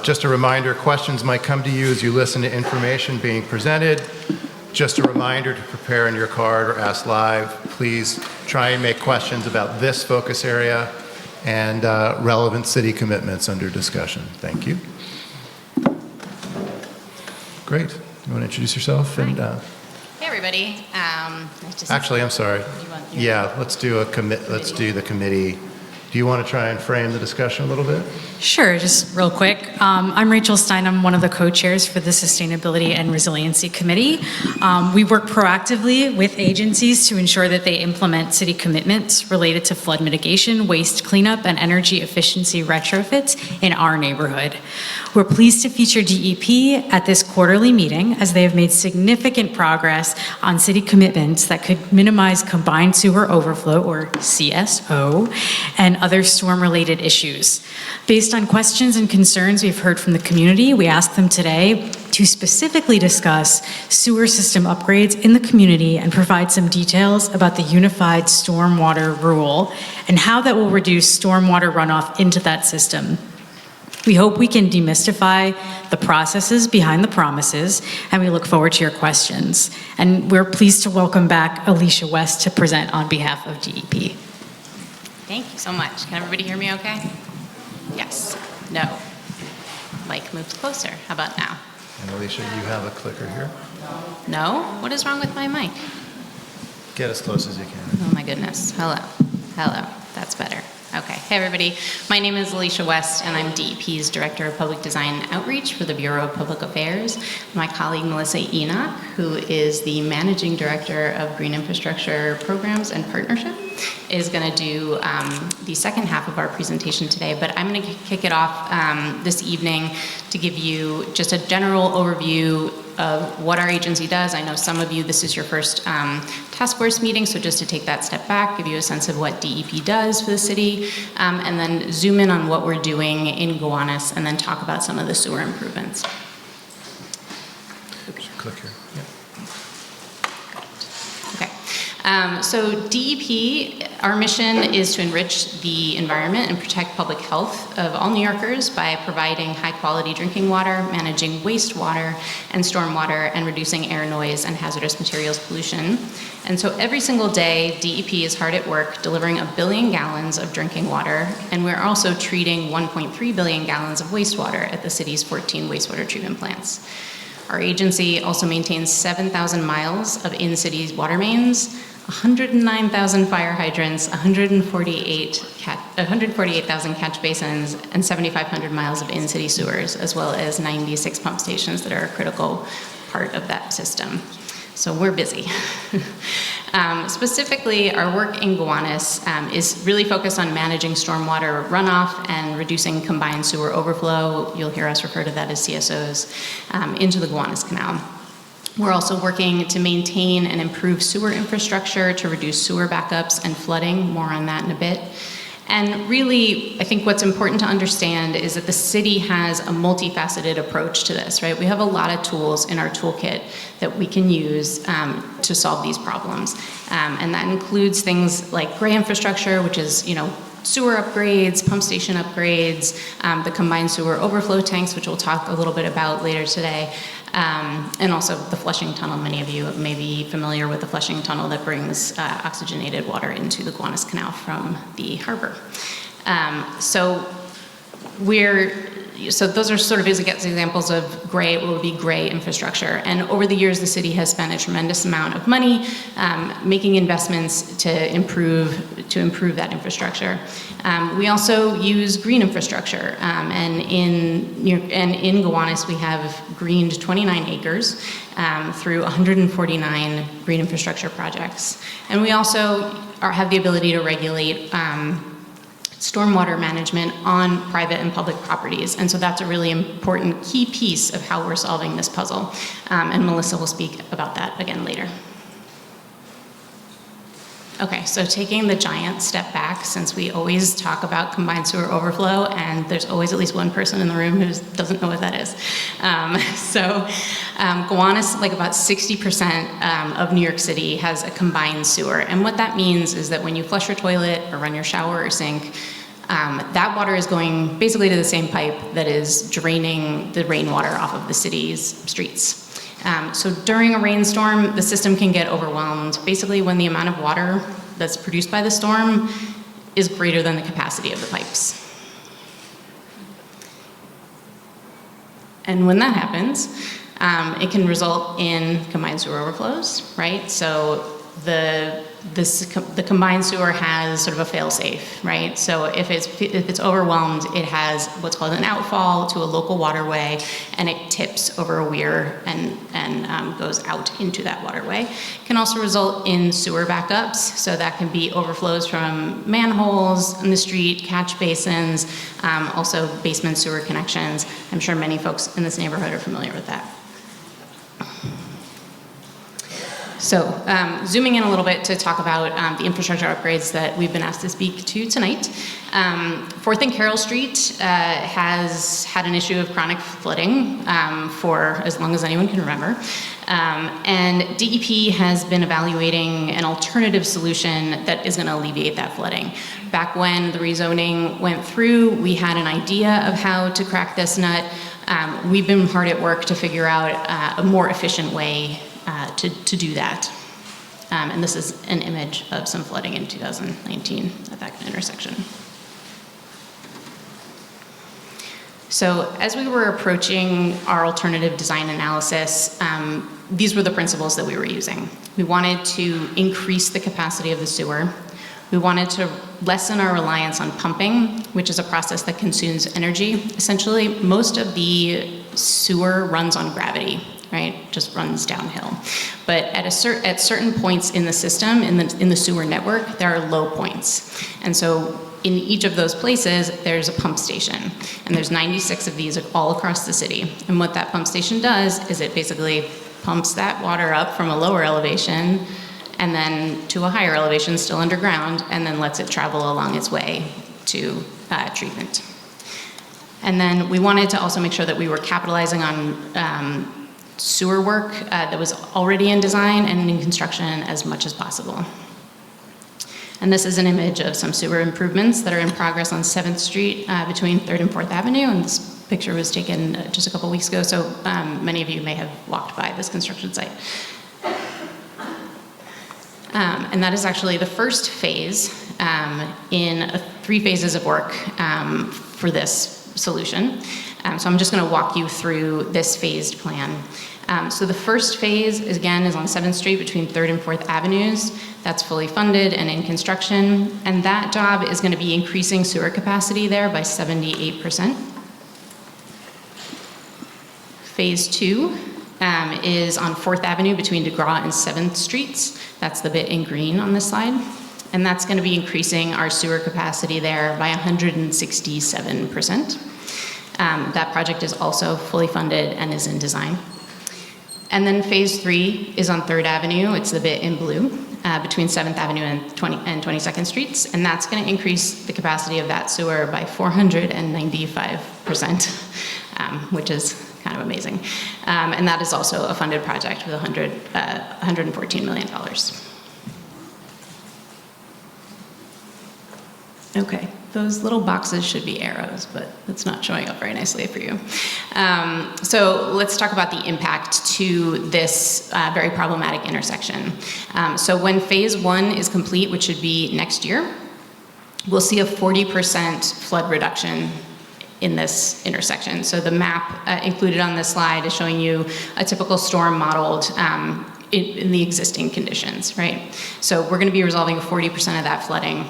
A: Just a reminder, questions might come to you as you listen to information being presented. Just a reminder to prepare in your card or ask live. Please try and make questions about this focus area and relevant city commitments under discussion. Thank you. Great. You want to introduce yourself? And,
Q: Hey, everybody. Nice to see
A: actually, I'm sorry. Yeah, let's do let's do the committee. Do you want to try and frame the discussion a little bit?
Q: Sure, just real quick. I'm Rachel Stein. I'm one of the co-chairs for the Sustainability and Resiliency Committee. We work proactively with agencies to ensure that they implement city commitments related to flood mitigation, waste cleanup, and energy efficiency retrofits in our neighborhood. We're pleased to feature DEP at this quarterly meeting as they have made significant progress on city commitments that could minimize combined sewer overflow, or CSO, and other storm-related issues. Based Based on questions and concerns we've heard from the community, we asked them today to specifically discuss sewer system upgrades in the community and provide some details about the unified stormwater rule and how that will reduce stormwater runoff into that system. We hope we can demystify the processes behind the promises, and we look forward to your questions. And we're pleased to welcome back Alicia West to present on behalf of DEP.
R: Thank you so much. Can everybody hear me okay? Yes. No. Mic moves closer. How about now?
A: And Alicia, you have a clicker here.
R: No? What is wrong with my mic?
A: Get as close as you can.
R: Oh my goodness. Hello. Hello. That's better. Okay. Hey everybody. My name is Alicia West and I'm DEP's Director of Public Design Outreach for the Bureau of Public Affairs. My colleague Melissa Enoch, who is the Managing Director of Green Infrastructure Programs and Partnership, is going to do the second half of our presentation today, but I'm going to kick it off this evening to give you just a general overview of what our agency does. I know some of you, this is your first task force meeting, so just to take that step back, give you a sense of what DEP does for the city, and then zoom in on what we're doing in Gowanus, and then talk about some of the sewer improvements.
A: Click here. Yeah.
R: So DEP, our mission is to enrich the environment and protect public health of all New Yorkers by providing high quality drinking water, managing wastewater and stormwater, and reducing air noise and hazardous materials pollution. And so every single day, DEP is hard at work delivering 1 billion gallons of drinking water, and we're also treating 1.3 billion gallons of wastewater at the city's 14 wastewater treatment plants. Our agency also maintains 7,000 miles of in-city water mains, 109,000 fire hydrants, 148,000 catch basins, and 7,500 miles of in-city sewers, as well as 96 pump stations that are a critical part of that system. So we're busy. Specifically, our work in Gowanus is really focused on managing stormwater runoff and reducing combined sewer overflow. You'll hear us refer to that as CSOs, into the Gowanus Canal. We're also working to maintain and improve sewer infrastructure to reduce sewer backups and flooding. More on that in a bit. And really, I think what's important to understand is that the city has a multifaceted approach to this, right? We have a lot of tools in our toolkit that we can use to solve these problems. And that includes things like gray infrastructure, which is, sewer upgrades, pump station upgrades, the combined sewer overflow tanks, which we'll talk a little bit about later today, and also the flushing tunnel. Many of you may be familiar with the flushing tunnel that brings oxygenated water into the Gowanus Canal from the harbor. So those are sort of examples of what would be gray infrastructure. And over the years, the city has spent a tremendous amount of money making investments to improve that infrastructure. We also use green infrastructure, and in Gowanus, we have greened 29 acres through 149 green infrastructure projects. And we also have the ability to regulate stormwater management on private and public properties. And so that's a really important key piece of how we're solving this puzzle. And Melissa will speak about that again later. Okay, so taking the giant step back, since we always talk about combined sewer overflow, and there's always at least one person in the room who doesn't know what that is. Gowanus, like about 60% of New York City has a combined sewer. And what that means is that when you flush your toilet or run your shower or sink, that water is going basically to the same pipe that is draining the rainwater off of the city's streets. So during a rainstorm, the system can get overwhelmed. Basically, when the amount of water that's produced by the storm is greater than the capacity of the pipes. And when that happens, it can result in combined sewer overflows, right? So the combined sewer has sort of a fail-safe, right? So if it's overwhelmed, it has what's called an outfall to a local waterway, and it tips over a weir and goes out into that waterway. It can also result in sewer backups, so that can be overflows from manholes in the street, catch basins, also basement sewer connections. I'm sure many folks in this neighborhood are familiar with that. So zooming in a little bit to talk about the infrastructure upgrades that we've been asked to speak to tonight. 4th and Carroll Street has had an issue of chronic flooding for as long as anyone can remember. And DEP has been evaluating an alternative solution that is going to alleviate that flooding. Back when the rezoning went through, we had an idea of how to crack this nut. We've been hard at work to figure out a more efficient way to do that. And this is an image of some flooding in 2019 at that intersection. So as we were approaching our alternative design analysis, these were the principles that we were using. We wanted to increase the capacity of the sewer. We wanted to lessen our reliance on pumping, which is a process that consumes energy. Essentially, most of the sewer runs on gravity, right? Just runs downhill. But at certain points in the system, in the sewer network, there are low points. And so in each of those places, there's a pump station. And there's 96 of these all across the city. And what that pump station does is it basically pumps that water up from a lower elevation and then to a higher elevation, still underground, and then lets it travel along its way to treatment. And then we wanted to also make sure that we were capitalizing on sewer work that was already in design and in construction as much as possible. And this is an image of some sewer improvements that are in progress on 7th Street between 3rd and 4th Avenue. And this picture was taken just a couple weeks ago, so many of you may have walked by this construction site. And that is actually the first phase in 3 phases of work for this solution. So I'm just going to walk you through this phased plan. So the first phase is on 7th Street between 3rd and 4th Avenues. That's fully funded and in construction. And that job is going to be increasing sewer capacity there by 78%. Phase 2 is on 4th Avenue between DeGraw and 7th Streets. That's the bit in green on this slide. And that's going to be increasing our sewer capacity there by 167%. That project is also fully funded and is in design. And then phase 3 is on 3rd Avenue. It's the bit in blue between 7th Avenue and 22nd Streets. And that's going to increase the capacity of that sewer by 495%, which is kind of amazing. And that is also a funded project with $114 million. Okay, those little boxes should be arrows, but it's not showing up very nicely for you. So let's talk about the impact to this very problematic intersection. So when phase 1 is complete, which should be next year, we'll see a 40% flood reduction in this intersection. So the map included on this slide is showing you a typical storm modeled in the existing conditions, right? So we're going to be resolving 40% of that flooding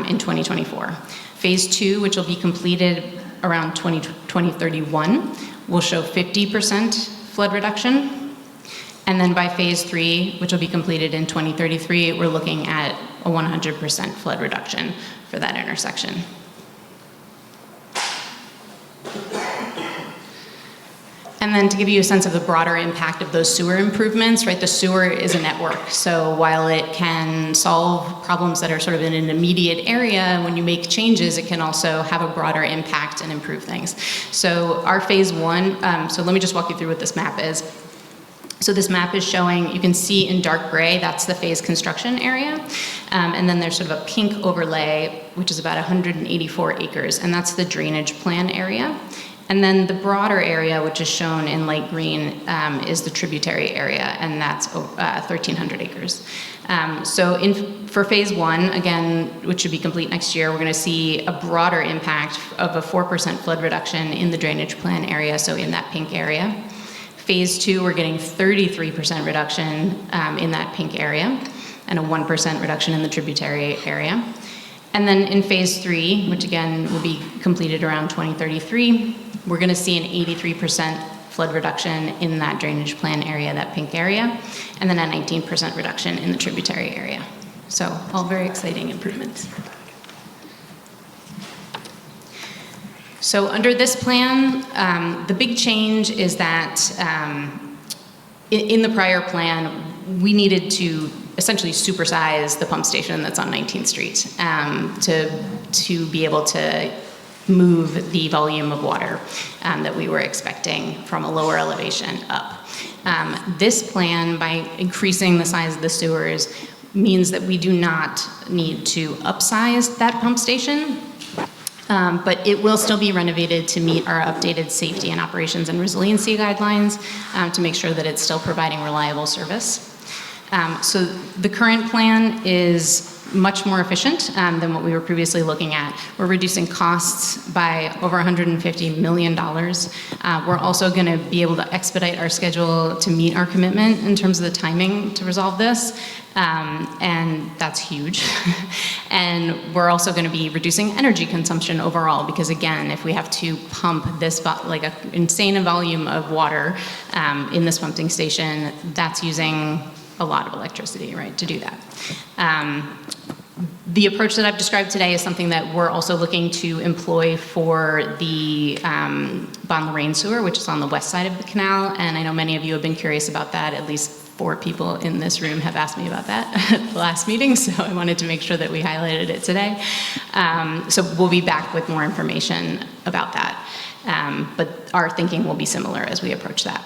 R: in 2024. Phase 2, which will be completed around 2031, will show 50% flood reduction. And then by phase 3, which will be completed in 2033, we're looking at a 100% flood reduction for that intersection. And then to give you a sense of the broader impact of those sewer improvements, right, the sewer is a network. So while it can solve problems that are sort of in an immediate area, when you make changes, it can also have a broader impact and improve things. So our phase 1, so let me just walk you through what this map is. So this map is showing, you can see in dark gray, that's the phase construction area. And then there's sort of a pink overlay, which is about 184 acres, and that's the drainage plan area. And then the broader area, which is shown in light green, is the tributary area, and that's 1,300 acres. So for phase 1, again, which should be complete next year, we're going to see a broader impact of a 4% flood reduction in the drainage plan area, so in that pink area. Phase 2, we're getting 33% reduction in that pink area, and a 1% reduction in the tributary area. And then in phase 3, which again will be completed around 2033, we're going to see an 83% flood reduction in that drainage plan area, that pink area, and then a 19% reduction in the tributary area. So all very exciting improvements. So under this plan, the big change is that in the prior plan, we needed to essentially supersize the pump station that's on 19th Street to be able to move the volume of water that we were expecting from a lower elevation up. This plan, by increasing the size of the sewers, means that we do not need to upsize that pump station, but it will still be renovated to meet our updated safety and operations and resiliency guidelines to make sure that it's still providing reliable service. So the current plan is much more efficient than what we were previously looking at. We're reducing costs by over $150 million. We're also going to be able to expedite our schedule to meet our commitment in terms of the timing to resolve this, and that's huge. And we're also going to be reducing energy consumption overall, because again, if we have to pump this, like an insane volume of water in this pumping station, that's using a lot of electricity, right, to do that. The approach that I've described today is something that we're also looking to employ for the Bon Lorraine sewer, which is on the west side of the canal, and I know many of you have been curious about that. At least 4 people in this room have asked me about that at the last meeting, so I wanted to make sure that we highlighted it today. So we'll be back with more information about that, but our thinking will be similar as we approach that.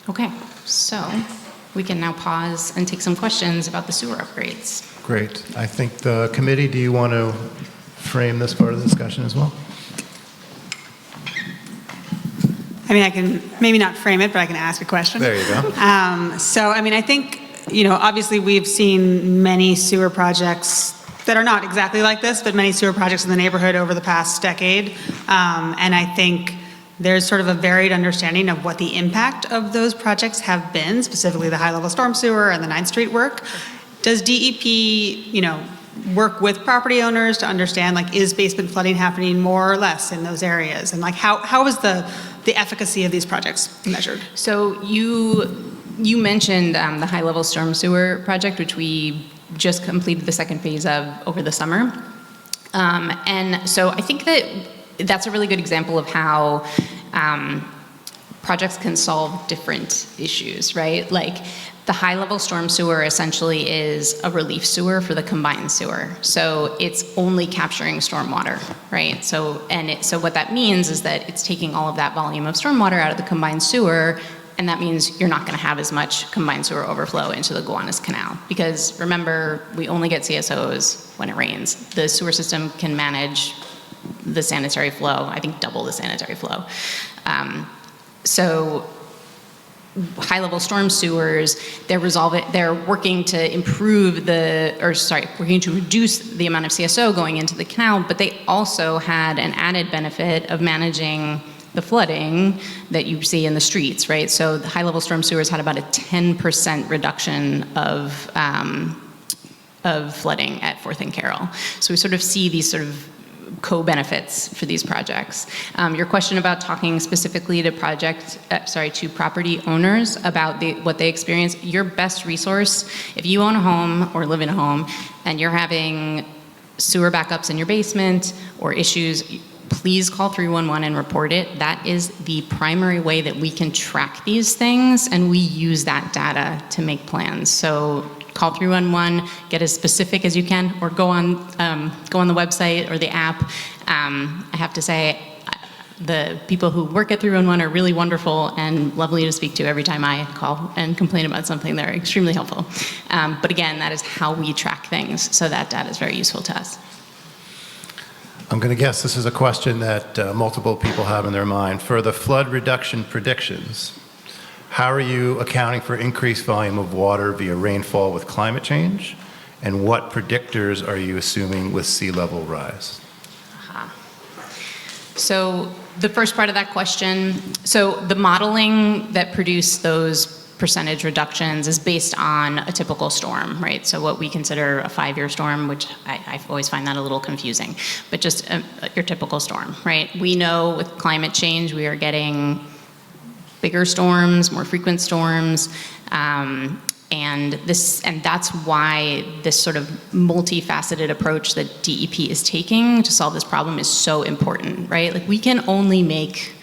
R: Okay, so we can now pause and take some questions about the sewer upgrades.
A: Great. I think the committee, do you want to frame this part of the discussion as well?
S: I mean, I can maybe not frame it, but I can ask a question.
A: There you go.
S: So, I mean, I think, obviously we've seen many sewer projects that are not exactly like this, but many sewer projects in the neighborhood over the past decade. And I think there's sort of a varied understanding of what the impact of those projects have been, specifically the high-level storm sewer and the 9th Street work. Does DEP, work with property owners to understand, like, is basement flooding happening more or less in those areas? And, like, how is the efficacy of these projects measured?
R: So you mentioned the high-level storm sewer project, which we just completed the second phase of over the summer. And so I think that's a really good example of how projects can solve different issues, right? Like the high-level storm sewer essentially is a relief sewer for the combined sewer. So it's only capturing stormwater, right? So what that means is that it's taking all of that volume of stormwater out of the combined sewer, and that means you're not going to have as much combined sewer overflow into the Gowanus Canal. Because remember, we only get CSOs when it rains. The sewer system can manage the sanitary flow, I think double the sanitary flow. So high-level storm sewers, they're working to working to reduce the amount of CSO going into the canal, but they also had an added benefit of managing the flooding that you see in the streets, right? So the high-level storm sewers had about a 10% reduction of flooding at 4th and Carroll. So we sort of see these sort of co-benefits for these projects. Your question about talking specifically to property owners about what they experience, your best resource, if you own a home or live in a home and you're having sewer backups in your basement or issues, please call 311 and report it. That is the primary way that we can track these things, and we use that data to make plans. So call 311, get as specific as you can, or go on the website or the app. I have to say, the people who work at 311 are really wonderful and lovely to speak to every time I call and complain about something. They're extremely helpful. But again, that is how we track things, so that data is very useful to us.
A: I'm going to guess this is a question that multiple people have in their mind. For the flood reduction predictions, how are you accounting for increased volume of water via rainfall with climate change? And what predictors are you assuming with sea level rise?
R: So the first part of that question, so the modeling that produced those percentage reductions is based on a typical storm, right? So what we consider a 5-year storm, which I always find that a little confusing, but just your typical storm, right? We know with climate change, we are getting bigger storms, more frequent storms, and that's why this sort of multifaceted approach that DEP is taking to solve this problem is so important, right? Like we can only make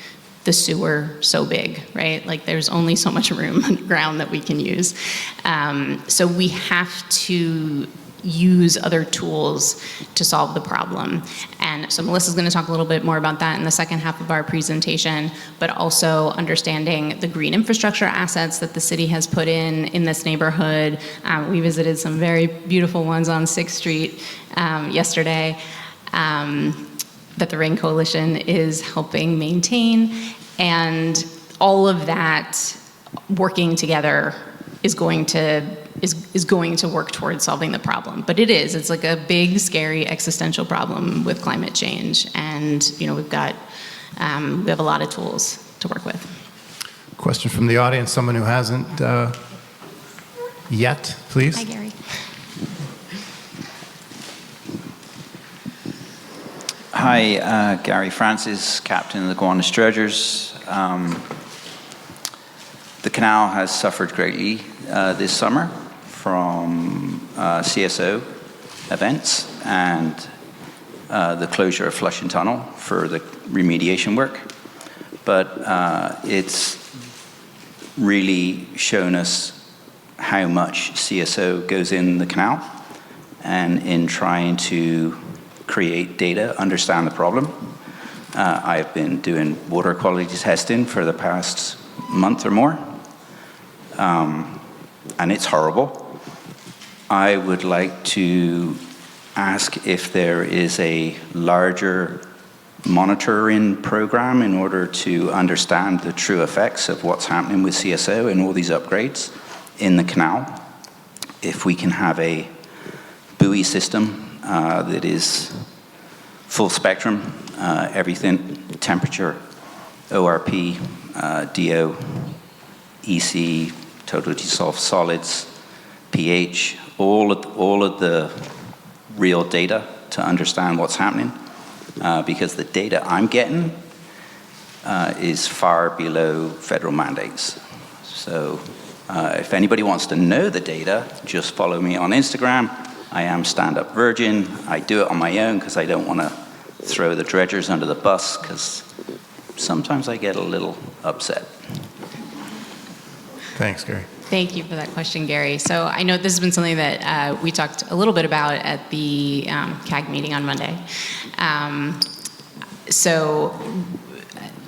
R: the sewer so big, right? Like there's only so much room underground that we can use. So we have to use other tools to solve the problem. And so Melissa's going to talk a little bit more about that in the second half of our presentation, but also understanding the green infrastructure assets that the city has put in this neighborhood. We visited some very beautiful ones on 6th Street yesterday. That the Rain Coalition is helping maintain, and all of that working together is going to work towards solving the problem. But it's like a big, scary existential problem with climate change, and we have a lot of tools to work with.
A: Question from the audience, someone who hasn't yet, please.
R: Hi, Gary.
T: Hi, Gary Francis, captain of the Gowanus Dredgers. The canal has suffered greatly this summer from CSO events and the closure of Flushing Tunnel for the remediation work. But it's really shown us how much CSO goes in the canal and in trying to create data, understand the problem. I've been doing water quality testing for the past month or more, and it's horrible. I would like to ask if there is a larger monitoring program in order to understand the true effects of what's happening with CSO and all these upgrades in the canal. If we can have a buoy system that is full spectrum, everything, temperature, ORP, DO, EC, total dissolved solids, pH, all of the real data to understand what's happening, because the data I'm getting is far below federal mandates. So if anybody wants to know the data, just follow me on Instagram. I am Stand Up Virgin. I do it on my own because I don't want to throw the dredgers under the bus, because sometimes I get a little upset.
A: Thanks, Gary.
R: Thank you for that question, Gary. So I know this has been something that we talked a little bit about at the CAG meeting on Monday. So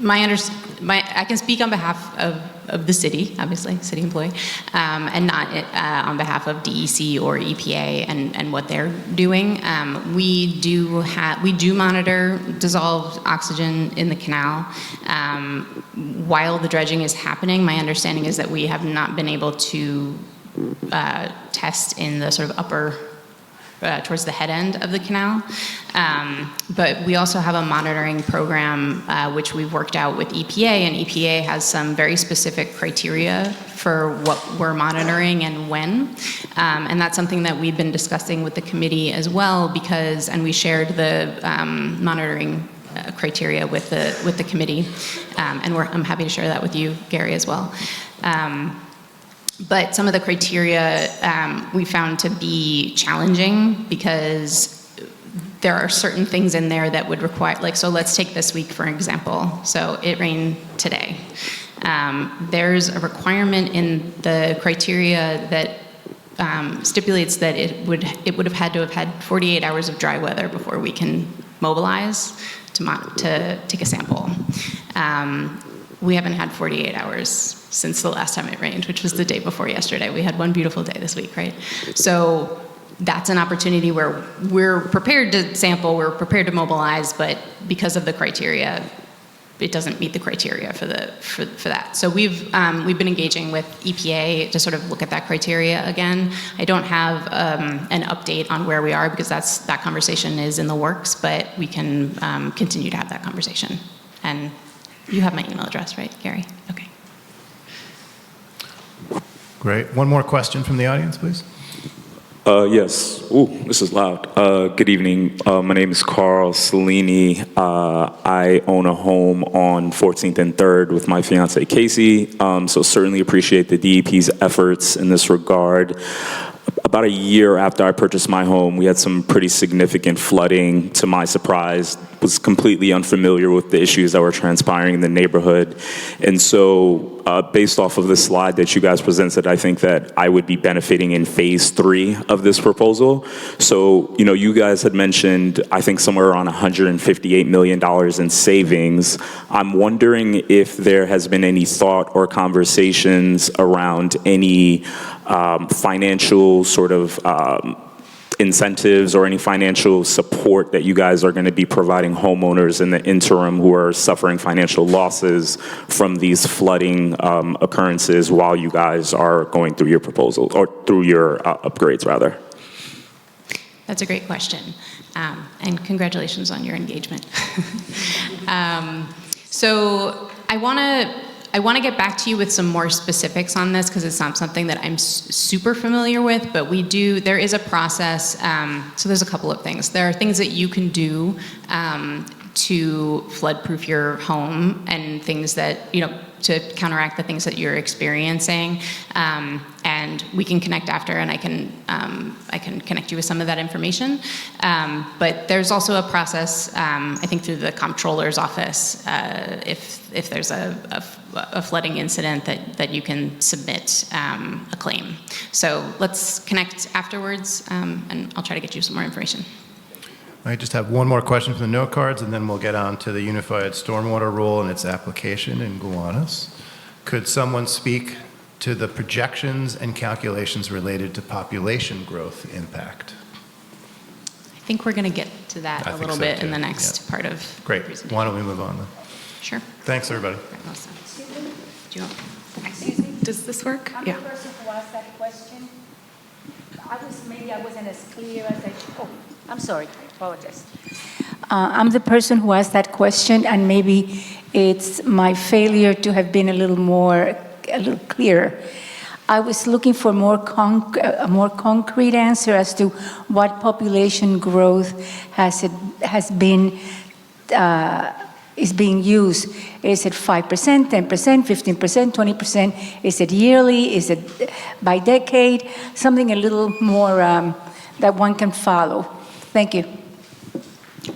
R: I can speak on behalf of the city, obviously, city employee, and not on behalf of DEC or EPA and what they're doing. We do monitor dissolved oxygen in the canal. While the dredging is happening, my understanding is that we have not been able to test in the sort of upper towards the head end of the canal. But we also have a monitoring program which we've worked out with EPA, and EPA has some very specific criteria for what we're monitoring and when. And that's something that we've been discussing with the committee as well, and we shared the monitoring criteria with the committee. And I'm happy to share that with you, Gary, as well. But some of the criteria we found to be challenging because there are certain things in there that would require, so let's take this week, for example. So it rained today. There's a requirement in the criteria that stipulates that it would have had to have had 48 hours of dry weather before we can mobilize to take a sample. We haven't had 48 hours since the last time it rained, which was the day before yesterday. We had one beautiful day this week, right? So that's an opportunity where we're prepared to sample, we're prepared to mobilize, but because of the criteria, it doesn't meet the criteria for that. So we've been engaging with EPA to sort of look at that criteria again. I don't have an update on where we are because that conversation is in the works, but we can continue to have that conversation. And you have my email address, right, Gary? Okay.
A: Great. One more question from the audience, please.
U: Yes. Ooh, this is loud. Good evening. My name is Carl Cellini. I own a home on 14th and 3rd with my fiance, Casey. So certainly appreciate the DEP's efforts in this regard. about a year after I purchased my home, we had some pretty significant flooding. To my surprise, was completely unfamiliar with the issues that were transpiring in the neighborhood. And so based off of the slide that you guys presented, I think that I would be benefiting in phase 3 of this proposal. So, you guys had mentioned, I think somewhere around $158 million in savings. I'm wondering if there has been any thought or conversations around any financial sort of incentives or any financial support that you guys are going to be providing homeowners in the interim who are suffering financial losses from these flooding occurrences while you guys are going through your proposal, or through your upgrades, rather?
R: That's a great question, and congratulations on your engagement. So I want to get back to you with some more specifics on this because it's not something that I'm super familiar with, but there is a process. So there's a couple of things. There are things that you can do to flood-proof your home and things that, to counteract the things that you're experiencing. And we can connect after, and I can connect you with some of that information. But there's also a process, I think through the comptroller's office, if there's a flooding incident that you can submit a claim. So let's connect afterwards, and I'll try to get you some more information.
A: I just have one more question from the note cards, and then we'll get on to the Unified Stormwater Rule and its application in Gowanus. Could someone speak to the projections and calculations related to population growth impact?
R: I think we're going to get to that a little bit in the next part of
A: Great.
R: the presentation.
A: Why don't we move on then?
R: Sure.
A: Thanks, everybody.
R: Do you want?
N: Does this work?
E: I'm the person who asked that question. Maybe I wasn't as clear as I should. Oh, I'm sorry. I apologize. I'm the person who asked that question, and maybe it's my failure to have been a little clearer. I was looking for a more concrete answer as to what population growth is being used. Is it 5%, 10%, 15%, 20%? Is it yearly? Is it by decade? Something a little more that one can follow. Thank you.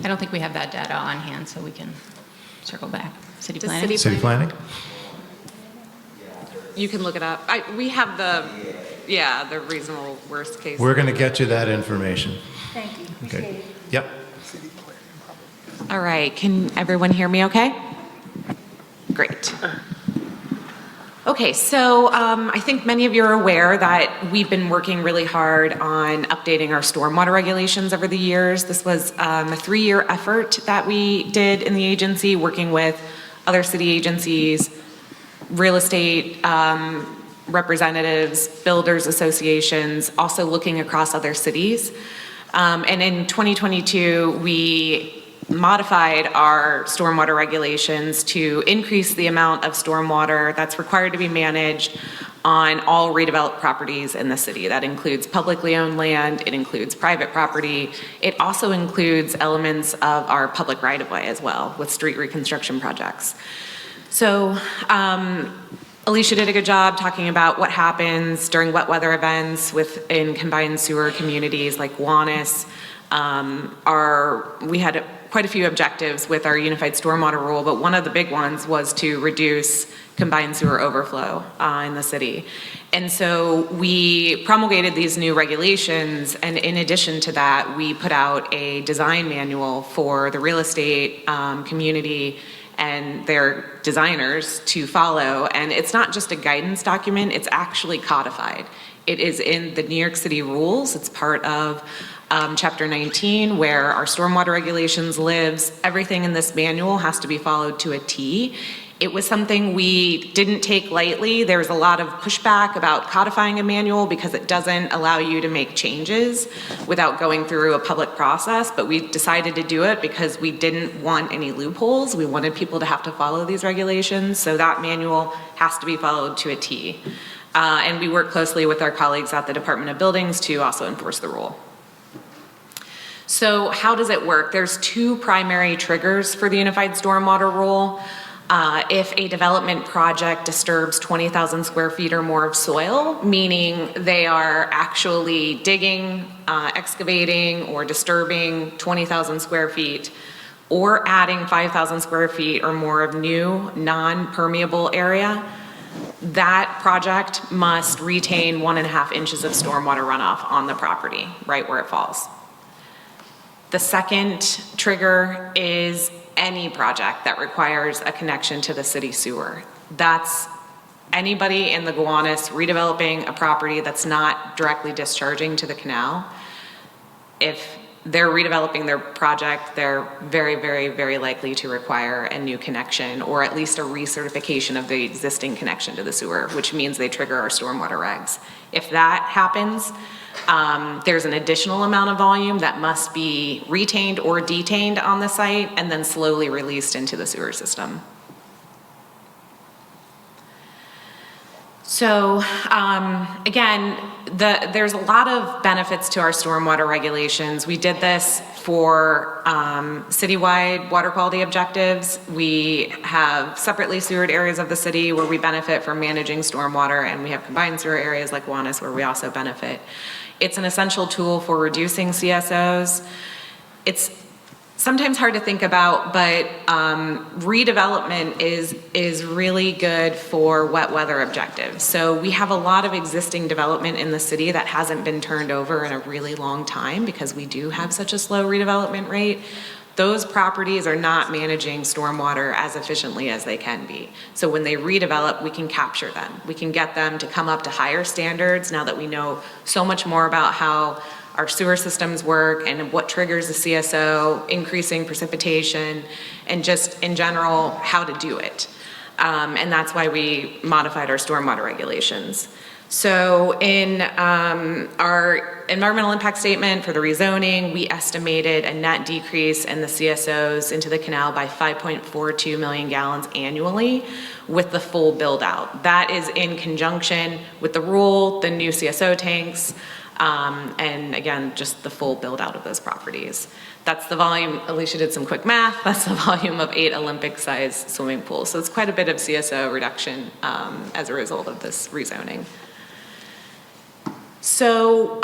R: I don't think we have that data on hand, so we can circle back. City
V: Does
R: planning?
A: City planning?
V: You can look it up. We have the reasonable worst case.
A: We're going to get you that information.
E: Thank you.
A: Okay.
E: Appreciate it.
A: Yep.
V: All right, can everyone hear me okay? Great. Okay, so I think many of you are aware that we've been working really hard on updating our stormwater regulations over the years. This was a 3-year effort that we did in the agency, working with other city agencies, real estate representatives, builders associations, also looking across other cities. And in 2022, we modified our stormwater regulations to increase the amount of stormwater that's required to be managed on all redeveloped properties in the city. That includes publicly owned land, it includes private property, it also includes elements of our public right-of-way as well with street reconstruction projects. So Alicia did a good job talking about what happens during wet weather events within combined sewer communities like Gowanus. We had quite a few objectives with our unified stormwater rule, but one of the big ones was to reduce combined sewer overflow in the city. And so we promulgated these new regulations, and in addition to that, we put out a design manual for the real estate community and their designers to follow. And it's not just a guidance document, it's actually codified. It is in the New York City rules. It's part of Chapter 19, where our stormwater regulations lives. Everything in this manual has to be followed to a T. It was something we didn't take lightly. There was a lot of pushback about codifying a manual because it doesn't allow you to make changes without going through a public process, but we decided to do it because we didn't want any loopholes. We wanted people to have to follow these regulations, so that manual has to be followed to a T. And we work closely with our colleagues at the Department of Buildings to also enforce the rule. So how does it work? There's 2 primary triggers for the Unified Stormwater Rule. if a development project disturbs 20,000 square feet or more of soil, meaning they are actually digging, excavating, or disturbing 20,000 square feet, or adding 5,000 square feet or more of new non-permeable area, that project must retain 1.5 inches of stormwater runoff on the property, right where it falls. The second trigger is any project that requires a connection to the city sewer. That's anybody in the Gowanus redeveloping a property that's not directly discharging to the canal. If they're redeveloping their project, they're very, very, very likely to require a new connection, or at least a recertification of the existing connection to the sewer, which means they trigger our stormwater regs. If that happens, there's an additional amount of volume that must be retained or detained on the site and then slowly released into the sewer system. So again, there's a lot of benefits to our stormwater regulations. We did this for citywide water quality objectives. We have separately sewered areas of the city where we benefit from managing stormwater, and we have combined sewer areas like Gowanus where we also benefit. It's an essential tool for reducing CSOs. It's sometimes hard to think about, but redevelopment is really good for wet weather objectives. So we have a lot of existing development in the city that hasn't been turned over in a really long time because we do have such a slow redevelopment rate. Those properties are not managing stormwater as efficiently as they can be. So when they redevelop, we can capture them. We can get them to come up to higher standards now that we know so much more about how our sewer systems work and what triggers the CSO, increasing precipitation, and just in general, how to do it. And that's why we modified our stormwater regulations. So in our environmental impact statement for the rezoning, we estimated a net decrease in the CSOs into the canal by 5.42 million gallons annually with the full build out. That is in conjunction with the rule, the new CSO tanks, and again, just the full build out of those properties. That's the volume, Alicia did some quick math, that's the volume of 8 Olympic-sized swimming pools. So it's quite a bit of CSO reduction as a result of this rezoning. So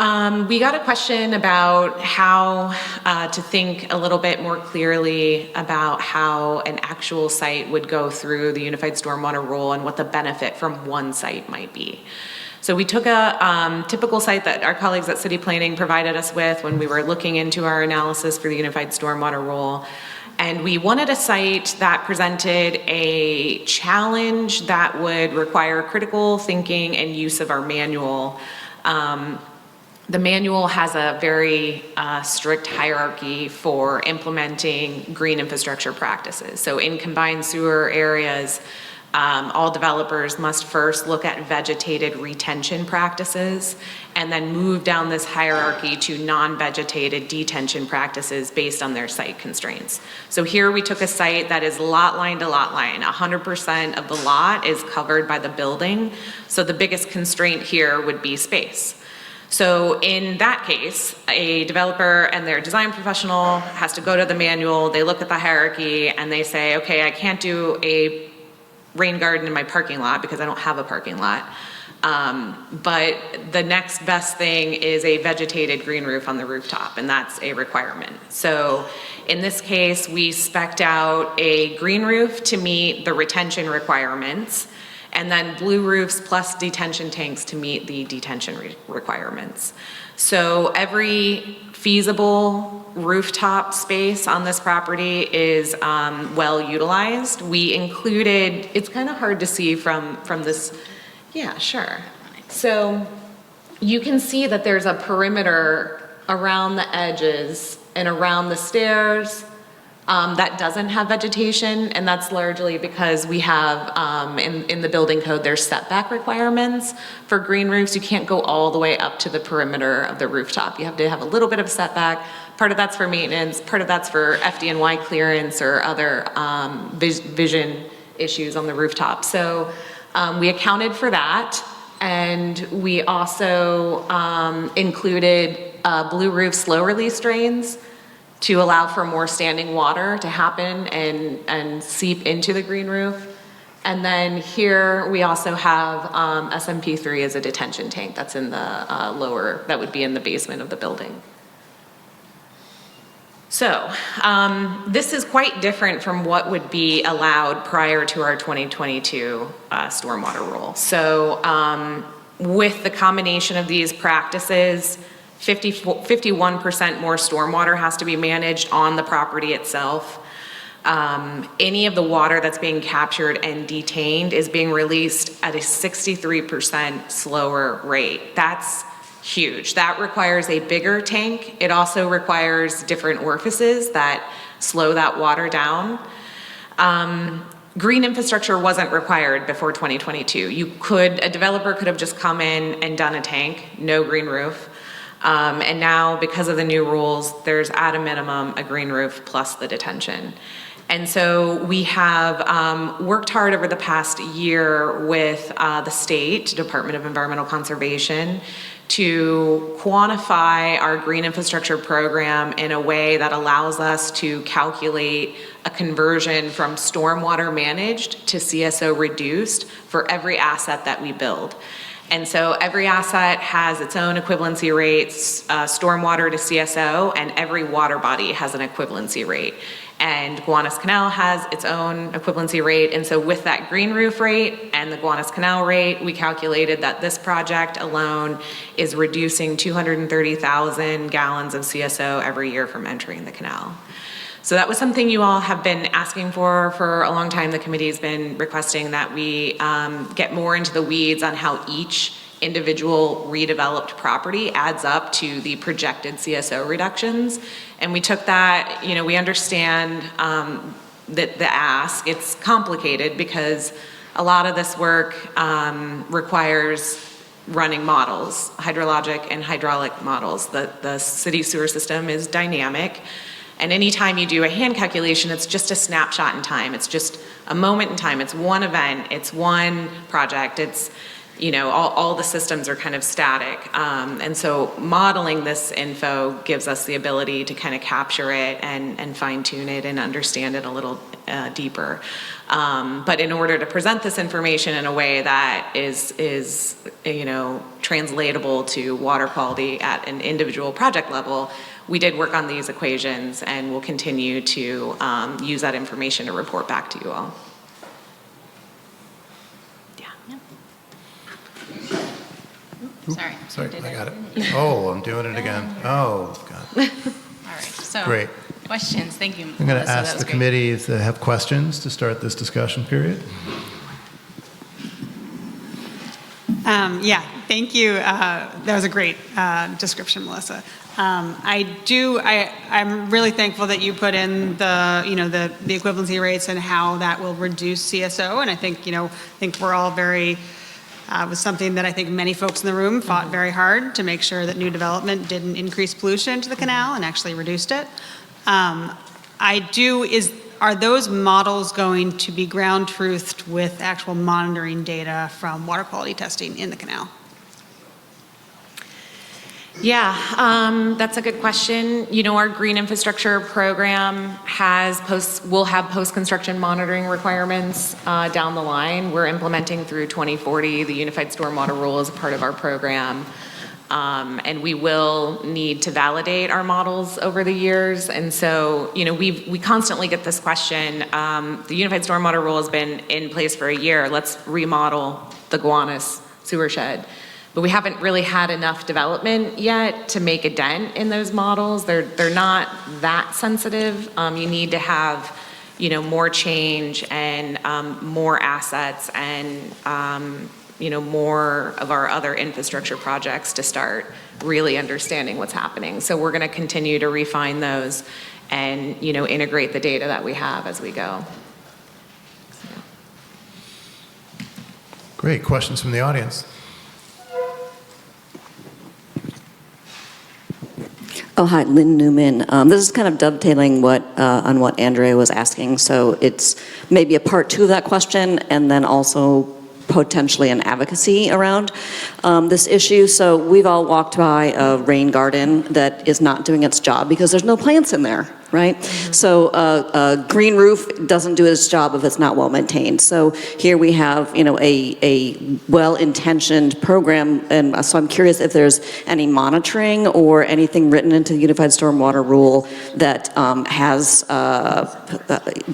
V: we got a question about how to think a little bit more clearly about how an actual site would go through the Unified Stormwater Rule and what the benefit from one site might be. So we took a typical site that our colleagues at City Planning provided us with when we were looking into our analysis for the Unified Stormwater Rule. And we wanted a site that presented a challenge that would require critical thinking and use of our manual. The manual has a very strict hierarchy for implementing green infrastructure practices. So in combined sewer areas, all developers must first look at vegetated retention practices and then move down this hierarchy to non-vegetated detention practices based on their site constraints. So here we took a site that is lot line to lot line. 100% of the lot is covered by the building. So the biggest constraint here would be space. So in that case, a developer and their design professional has to go to the manual, they look at the hierarchy and they say, okay, I can't do a rain garden in my parking lot because I don't have a parking lot. But the next best thing is a vegetated green roof on the rooftop, and that's a requirement. So in this case, we spec'd out a green roof to meet the retention requirements, and then blue roofs plus detention tanks to meet the detention requirements. So every feasible rooftop space on this property is well utilized. We included, it's kind of hard to see from this, yeah, sure. So you can see that there's a perimeter around the edges and around the stairs that doesn't have vegetation, and that's largely because we have, in the building code, there's setback requirements for green roofs. You can't go all the way up to the perimeter of the rooftop. You have to have a little bit of setback. Part of that's for maintenance, part of that's for FDNY clearance or other vision issues on the rooftop. So we accounted for that, and we also included blue roof slow release drains to allow for more standing water to happen and seep into the green roof. And then here we also have SMP3 as a detention tank that's in the lower, that would be in the basement of the building. So this is quite different from what would be allowed prior to our 2022 stormwater rule. So with the combination of these practices, 51% more stormwater has to be managed on the property itself. Any of the water that's being captured and detained is being released at a 63% slower rate. That's huge. That requires a bigger tank. It also requires different orifices that slow that water down. Green infrastructure wasn't required before 2022. A developer could have just come in and done a tank, no green roof. And now, because of the new rules, there's at a minimum a green roof plus the detention. And so we have worked hard over the past year with the state Department of Environmental Conservation to quantify our green infrastructure program in a way that allows us to calculate a conversion from stormwater managed to CSO reduced for every asset that we build. And so every asset has its own equivalency rates, stormwater to CSO, and every water body has an equivalency rate. And Gowanus Canal has its own equivalency rate. And so with that green roof rate and the Gowanus Canal rate, we calculated that this project alone is reducing 230,000 gallons of CSO every year from entering the canal. So that was something you all have been asking for a long time. The committee's been requesting that we get more into the weeds on how each individual redeveloped property adds up to the projected CSO reductions. And we took that, we understand that the ask, it's complicated because a lot of this work requires running models, hydrologic and hydraulic models. The city sewer system is dynamic. And anytime you do a hand calculation, it's just a snapshot in time. It's just a moment in time. It's one event. It's one project. It's, all the systems are kind of static. And so modeling this info gives us the ability to kind of capture it and fine tune it and understand it a little deeper. But in order to present this information in a way that is translatable to water quality at an individual project level, we did work on these equations and we'll continue to use that information to report back to you all.
A: Sorry, I got it. Oh, I'm doing it again. Oh, God.
R: All right, so
A: Great.
R: questions, thank you.
A: I'm going to ask the committee if they have questions to start this discussion period.
S: Yeah, thank you. That was a great description, Melissa. I'm really thankful that you put in the equivalency rates and how that will reduce CSO. And I think we're all very, was something that I think many folks in the room fought very hard to make sure that new development didn't increase pollution into the canal and actually reduced it. Are those models going to be ground truthed with actual monitoring data from water quality testing in the canal?
V: Yeah, that's a good question. Our green infrastructure program will have post-construction monitoring requirements down the line. We're implementing through 2040 the Unified Stormwater Rule as a part of our program. And we will need to validate our models over the years. And so, we constantly get this question. The Unified Stormwater Rule has been in place for a year. Let's remodel the Gowanus sewer shed. But we haven't really had enough development yet to make a dent in those models. They're not that sensitive. You need to have, more change and more assets and more of our other infrastructure projects to start really understanding what's happening. So we're going to continue to refine those and integrate the data that we have as we go.
A: Great. Questions from the audience?
G: Oh, hi, Lynn Newman. This is kind of dovetailing on what Andrea was asking. So it's maybe a part two of that question, and then also potentially an advocacy around this issue. So we've all walked by a rain garden that is not doing its job because there's no plants in there, right? So a green roof doesn't do its job if it's not well maintained. So here we have, you know, a well-intentioned program, and so I'm curious if there's any monitoring or anything written into the Unified Stormwater Rule that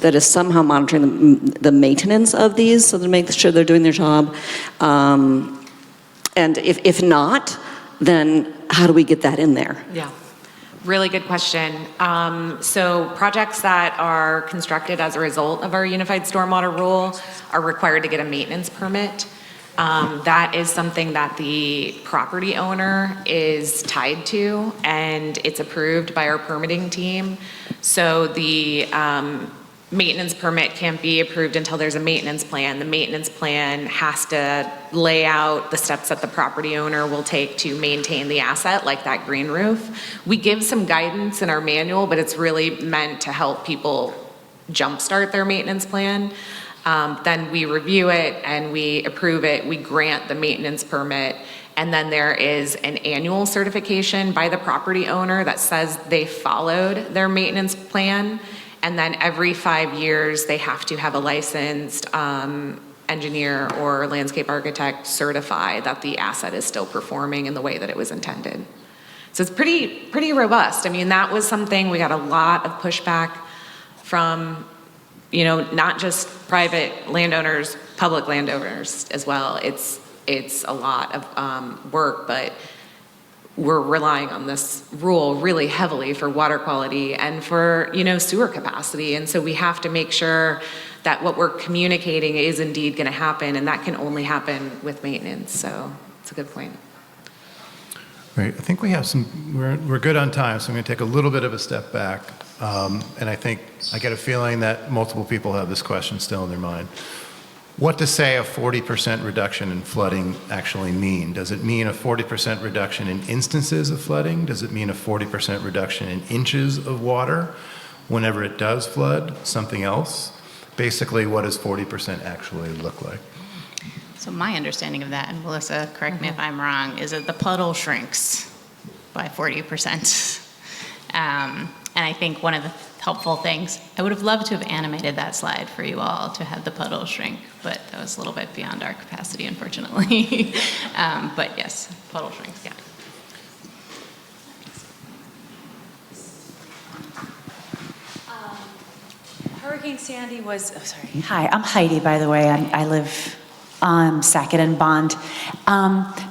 G: that is somehow monitoring the maintenance of these, so to make sure they're doing their job. And if not, then how do we get that in there?
V: Yeah. Really good question. So projects that are constructed as a result of our Unified Stormwater Rule are required to get a maintenance permit. That is something that the property owner is tied to, and it's approved by our permitting team. So the maintenance permit can't be approved until there's a maintenance plan. The maintenance plan has to lay out the steps that the property owner will take to maintain the asset, like that green roof. We give some guidance in our manual, but it's really meant to help people jumpstart their maintenance plan. Then we review it and we approve it. We grant the maintenance permit. And then there is an annual certification by the property owner that says they followed their maintenance plan. And then every 5 years, they have to have a licensed engineer or landscape architect certify that the asset is still performing in the way that it was intended. So it's pretty robust. I mean, that was something we got a lot of pushback from, you know, not just private landowners, public landowners as well. It's a lot of work, but we're relying on this rule really heavily for water quality and for, you know, sewer capacity. And so we have to make sure that what we're communicating is indeed going to happen, and that can only happen with maintenance. So it's a good point.
A: Great. I think we have we're good on time, so I'm going to take a little bit of a step back. And I get a feeling that multiple people have this question still in their mind. What does, say, a 40% reduction in flooding actually mean? Does it mean a 40% reduction in instances of flooding? Does it mean a 40% reduction in inches of water whenever it does flood? Something else? Basically, what does 40% actually look like?
R: So my understanding of that, and Melissa, correct me if I'm wrong, is that the puddle shrinks by 40%. And I think one of the helpful things, I would have loved to have animated that slide for you all to have the puddle shrink, but that was a little bit beyond our capacity, unfortunately. But yes, puddle shrinks, yeah.
N: Hurricane Sandy was, oh, sorry. Hi, I'm Heidi, by the way. I live on Sackett and Bond.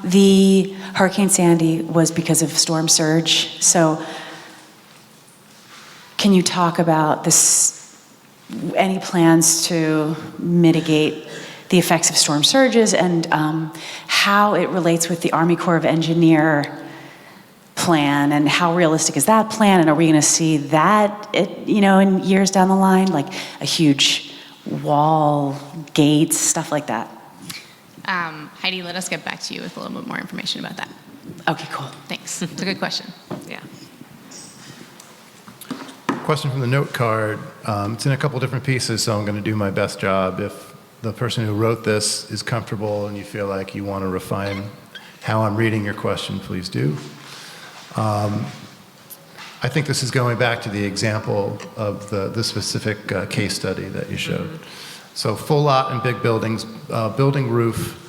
N: The Hurricane Sandy was because of storm surge. So can you talk about this, any plans to mitigate the effects of storm surges and how it relates with the Army Corps of Engineer plan, and how realistic is that plan, and are we going to see that, in years down the line, like a huge wall, gates, stuff like that?
R: Heidi, let us get back to you with a little bit more information about that.
N: Okay, cool.
R: Thanks. It's a good question.
V: Yeah.
A: Question from the note card. It's in a couple different pieces, so I'm going to do my best job. If the person who wrote this is comfortable and you feel like you want to refine how I'm reading your question, please do. I think this is going back to the example of the specific case study that you showed. Mm-hmm. So full lot and big buildings, building roof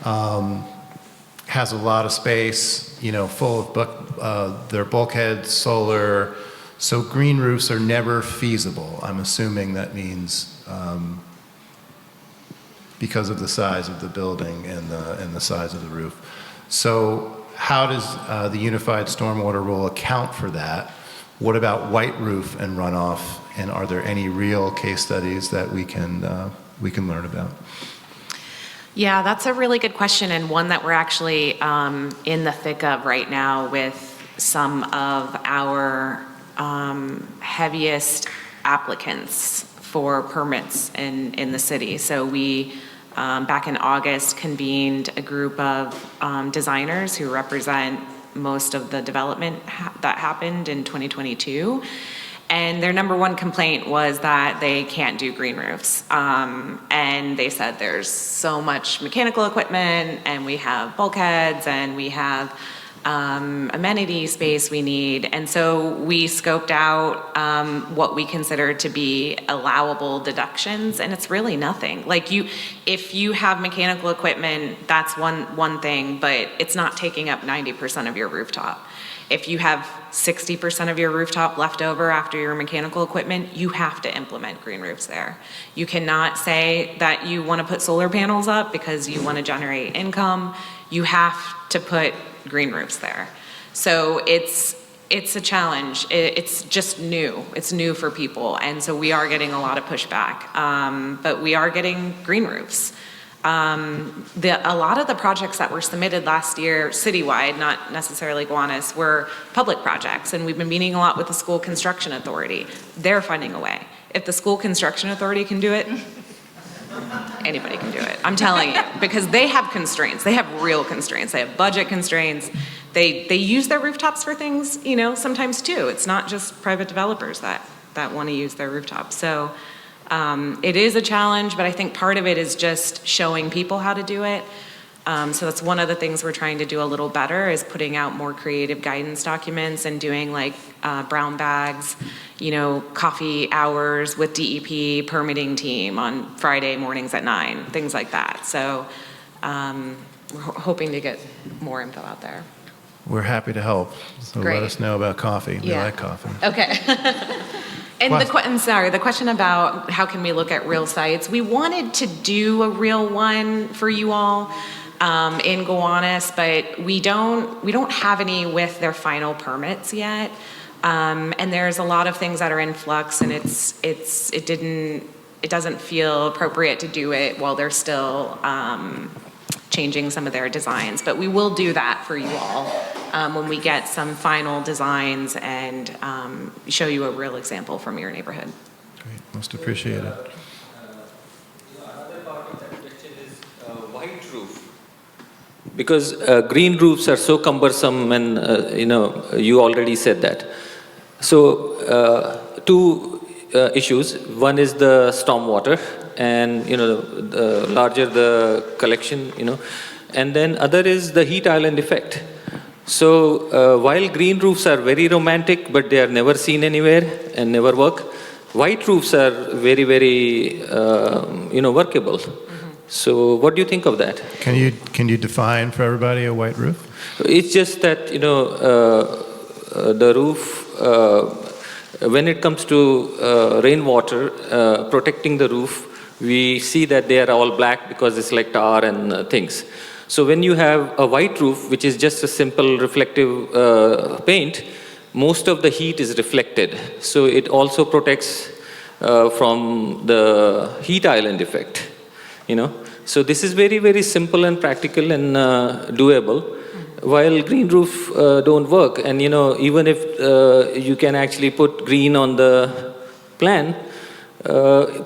A: has a lot of space, full of their bulkheads, solar. So green roofs are never feasible. I'm assuming that means because of the size of the building and the size of the roof. So how does the Unified Stormwater Rule account for that? What about white roof and runoff? And are there any real case studies that we can learn about?
V: Yeah, that's a really good question, and one that we're actually in the thick of right now with some of our heaviest applicants for permits in the city. So we, back in August, convened a group of designers who represent most of the development that happened in 2022. And their number one complaint was that they can't do green roofs. And they said there's so much mechanical equipment, and we have bulkheads, and we have amenity space we need. And so we scoped out what we consider to be allowable deductions, and it's really nothing. Like if you have mechanical equipment, that's one thing, but it's not taking up 90% of your rooftop. If you have 60% of your rooftop left over after your mechanical equipment, you have to implement green roofs there. You cannot say that you want to put solar panels up because you want to generate income. You have to put green roofs there. So it's a challenge. It's just new. It's new for people. And so we are getting a lot of pushback. But we are getting green roofs. A lot of the projects that were submitted last year citywide, not necessarily Gowanus, were public projects, and we've been meeting a lot with the School Construction Authority. They're finding a way. If the School Construction Authority can do it, anybody can do it. I'm telling you, because they have constraints. They have real constraints. They have budget constraints. They use their rooftops for things, sometimes too. It's not just private developers that want to use their rooftops. So it is a challenge, but I think part of it is just showing people how to do it. So that's one of the things we're trying to do a little better, is putting out more creative guidance documents and doing like brown bags, coffee hours with DEP permitting team on Friday mornings at 9, things like that. So we're hoping to get more info out there.
A: We're happy to help. So
V: Great.
A: let us know about coffee. We like coffee.
V: Okay. And the question about how can we look at real sites, we wanted to do a real one for you all in Gowanus, but we don't have any with their final permits yet. And there's a lot of things that are in flux, and it doesn't feel appropriate to do it while they're still changing some of their designs. But we will do that for you all when we get some final designs and show you a real example from your neighborhood.
A: Great, most appreciated.
F: Another part of that question is white roof. Because green roofs are so cumbersome, and you already said that. So two issues. One is the stormwater, and the larger the collection, and then other is the heat island effect. So while green roofs are very romantic, but they are never seen anywhere and never work, white roofs are very, very workable. So what do you think of that?
A: Can you define for everybody a white roof?
F: It's just that the roof, when it comes to rainwater, protecting the roof, we see that they are all black because it's like tar and things. So when you have a white roof, which is just a simple reflective paint, most of the heat is reflected. So it also protects from the heat island effect, So this is very, very simple and practical and doable. While green roof don't work, and even if you can actually put green on the plan,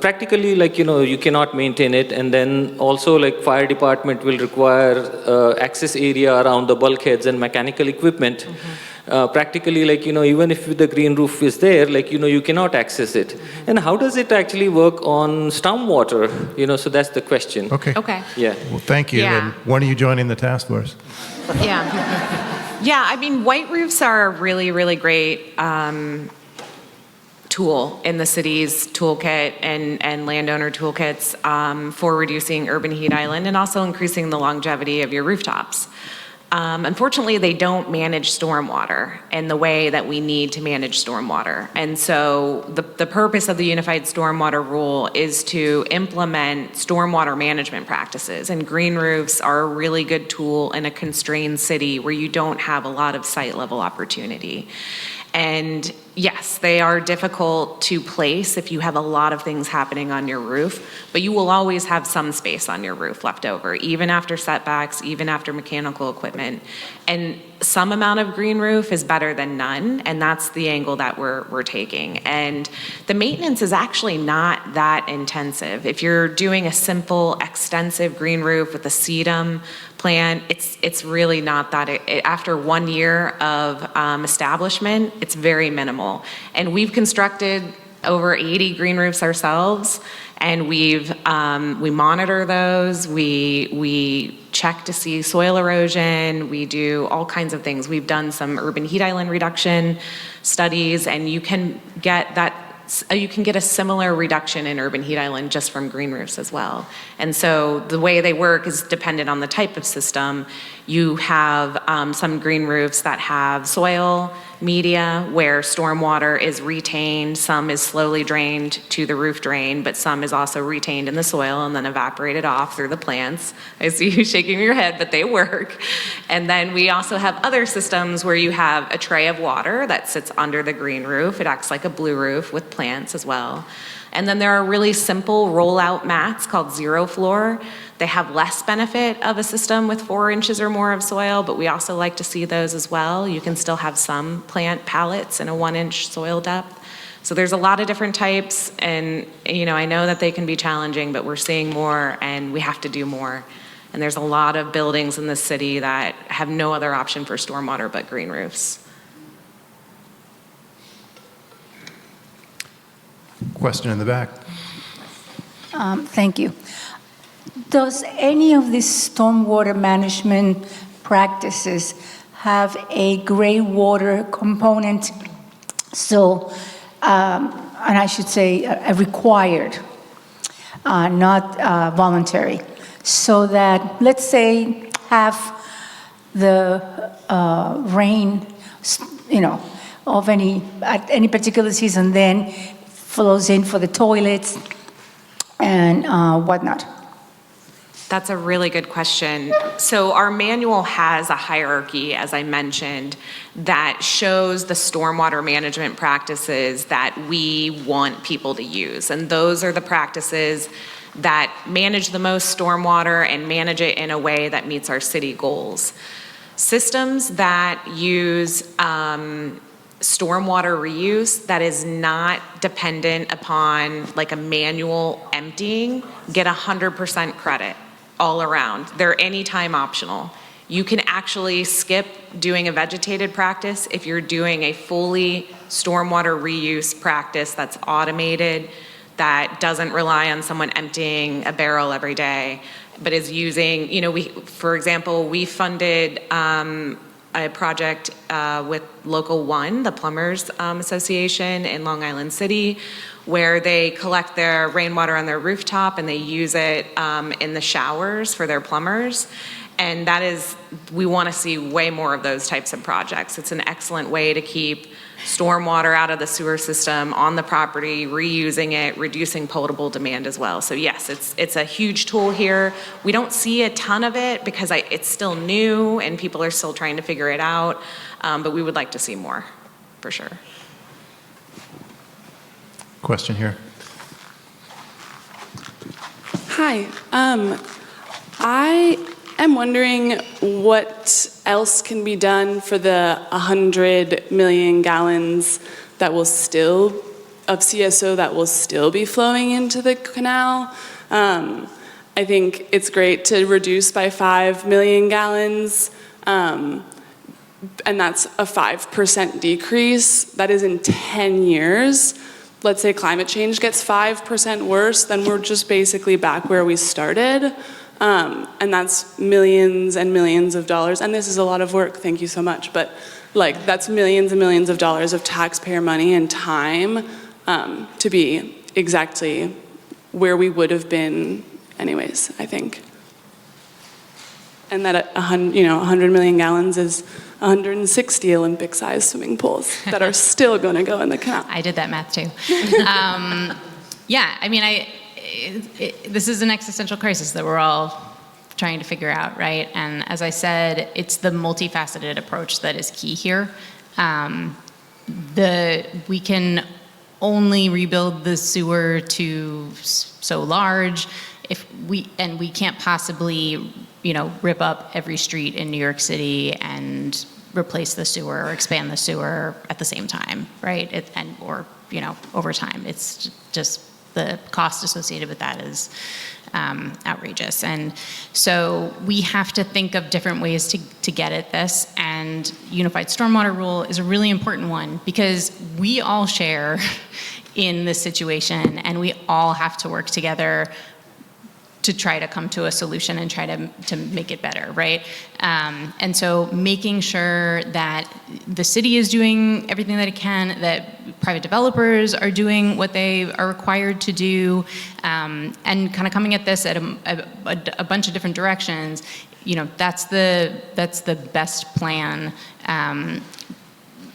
F: practically you cannot maintain it, and then also fire department will require access area around the bulkheads and mechanical equipment. Practically even if the green roof is there, you cannot access it. And how does it actually work on stormwater? So that's the question.
A: Okay.
F: Yeah.
A: Well, thank you.
V: Yeah.
A: And when are you joining the task force?
V: Yeah, I mean, white roofs are a really, really great tool in the city's toolkit and landowner toolkits for reducing urban heat island and also increasing the longevity of your rooftops. Unfortunately, they don't manage stormwater in the way that we need to manage stormwater. And so the purpose of the Unified Stormwater Rule is to implement stormwater management practices. And green roofs are a really good tool in a constrained city where you don't have a lot of site level opportunity. And yes, they are difficult to place if you have a lot of things happening on your roof, but you will always have some space on your roof left over, even after setbacks, even after mechanical equipment. And some amount of green roof is better than none, and that's the angle that we're taking. And the maintenance is actually not that intensive. If you're doing a simple, extensive green roof with a sedum plan, it's really not that. After 1 year of establishment, it's very minimal. manual. And we've constructed over 80 green roofs ourselves, and we monitor those. We check to see soil erosion. We do all kinds of things. We've done some urban heat island reduction studies, and you can get a similar reduction in urban heat island just from green roofs as well. And so the way they work is dependent on the type of system. You have some green roofs that have soil media where stormwater is retained, some is slowly drained to the roof drain, but some is also retained in the soil and then evaporated off through the plants. I see you shaking your head, but they work. And then we also have other systems where you have a tray of water that sits under the green roof. It acts like a blue roof with plants as well. And then there are really simple rollout mats called Zero Floor. They have less benefit of a system with 4 inches or more of soil, but we also like to see those as well. You can still have some plant pallets in a 1-inch soil depth. So there's a lot of different types, and I know that they can be challenging, but we're seeing more and we have to do more. And there's a lot of buildings in the city that have no other option for stormwater but green roofs.
A: Question in the back.
E: Thank you. Does any of these stormwater management practices have a gray water component? So, and I should say a required, not voluntary. So that, let's say, half the rain, of at any particular season then flows in for the toilets and whatnot.
V: That's a really good question. So our manual has a hierarchy, as I mentioned, that shows the stormwater management practices that we want people to use. And those are the practices that manage the most stormwater and manage it in a way that meets our city goals. Systems that use stormwater reuse that is not dependent upon like a manual emptying get 100% credit all around. They're anytime optional. You can actually skip doing a vegetated practice if you're doing a fully stormwater reuse practice that's automated, that doesn't rely on someone emptying a barrel every day, but is using, for example, we funded a project with Local 1, the Plumbers Association in Long Island City, where they collect their rainwater on their rooftop and they use it in the showers for their plumbers. And we want to see way more of those types of projects. It's an excellent way to keep stormwater out of the sewer system on the property, reusing it, reducing potable demand as well. So yes, it's a huge tool here. We don't see a ton of it because it's still new and people are still trying to figure it out, but we would like to see more, for sure.
A: Question here.
M: Hi. I am wondering what else can be done for the 100 million gallons that will still, of CSO that will still be flowing into the canal. I think it's great to reduce by 5 million gallons, and that's a 5% decrease. That is in 10 years. Let's say climate change gets 5% worse, then we're just basically back where we started. And that's millions and millions of dollars. And this is a lot of work, thank you so much. But that's millions and millions of dollars of taxpayer money and time to be exactly where we would have been anyways, I think. And that 100 million gallons is 160 Olympic-sized swimming pools that are still going to go in the canal.
R: I did that math too. Yeah, I mean, this is an existential crisis that we're all trying to figure out, right? And as I said, it's the multifaceted approach that is key here. We can only rebuild the sewer to so large we can't possibly, rip up every street in New York City and replace the sewer or expand the sewer at the same time, right? Or over time. It's just the cost associated with that is outrageous. And so we have to think of different ways to get at this, and unified stormwater rule is a really important one because we all share in this situation and we all have to work together to try to come to a solution and try to make it better, right? And so making sure that the city is doing everything that it can, that private developers are doing what they are required to do, and kind of coming at this at a bunch of different directions, that's the best plan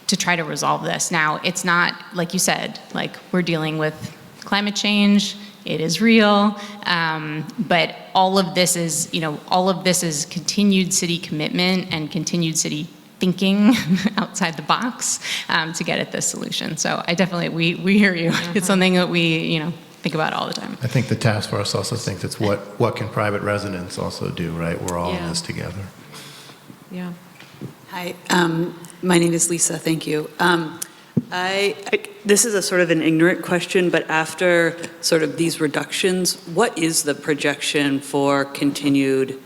R: to try to resolve this. Now, it's not, like you said, like we're dealing with climate change. It is real, but all of this is continued city commitment and continued city thinking outside the box to get at this solution. So I definitely, we hear you. It's something that we, think about all the time.
A: I think the task force also thinks it's what can private residents also do, right? We're all in this together.
V: Yeah.
B: Hi, my name is Lisa, thank you. This is a sort of an ignorant question, but after sort of these reductions, what is the projection for continued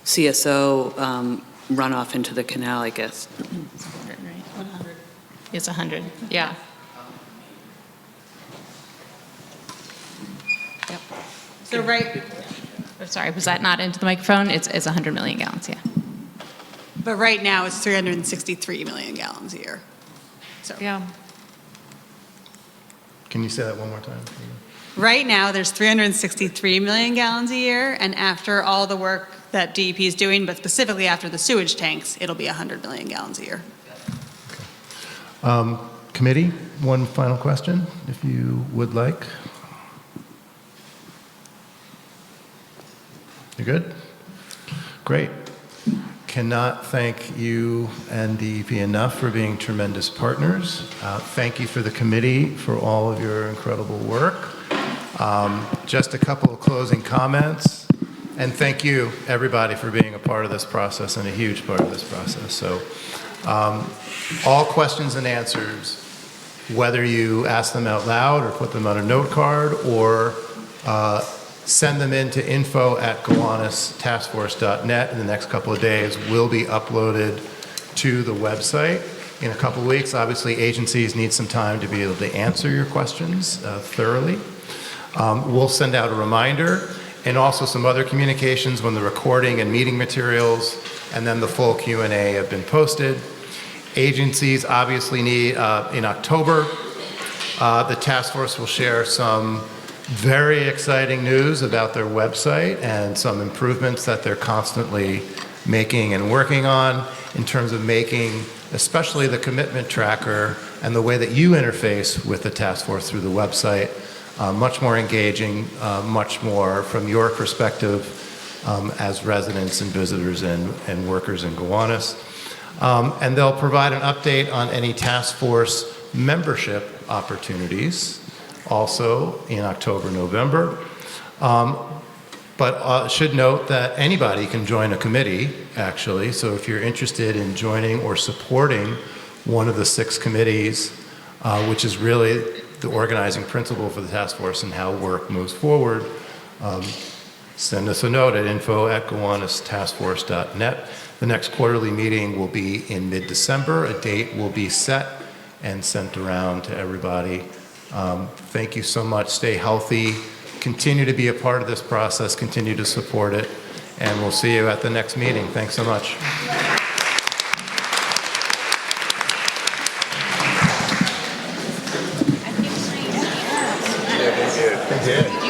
B: CSO runoff into the canal, I guess?
R: It's 100, right? 100. It's 100, yeah. Yep.
S: So right.
R: Sorry, was that not into the microphone? It's 100 million gallons, yeah.
S: But right now it's 363 million gallons a year. So
V: yeah.
A: Can you say that one more time?
S: Right now there's 363 million gallons a year, and after all the work that DEP is doing, but specifically after the sewage tanks, it'll be 100 million gallons a year.
A: Committee, one final question, if you would like. You good? Great. Cannot thank you and DEP enough for being tremendous partners. Thank you for the committee for all of your incredible work. Just a couple of closing comments. And thank you, everybody, for being a part of this process and a huge part of this process. So all questions and answers, whether you ask them out loud or put them on a note card or send them in to info@GowanusTaskForce.net in the next couple of days, will be uploaded to the website in a couple of weeks. Obviously, agencies need some time to be able to answer your questions thoroughly. We'll send out a reminder and also some other communications when the recording and meeting materials and then the full Q&A have been posted. Agencies obviously need, in October, the task force will share some very exciting news about their website and some improvements that they're constantly making and working on in terms of making, especially the commitment tracker and the way that you interface with the task force through the website, much more engaging, much more from your perspective as residents and visitors and workers in Gowanus. And they'll provide an update on any task force membership opportunities also in October, November. But should note that anybody can join a committee, actually. So if you're interested in joining or supporting one of the 6 committees, which is really the organizing principle for the task force and how work moves forward, send us a note at info@GowanusTaskForce.net. The next quarterly meeting will be in mid-December. A date will be set and sent around to everybody. Thank you so much. Stay healthy. Continue to be a part of this process. Continue to support it. And we'll see you at the next meeting. Thanks so much. Thank you.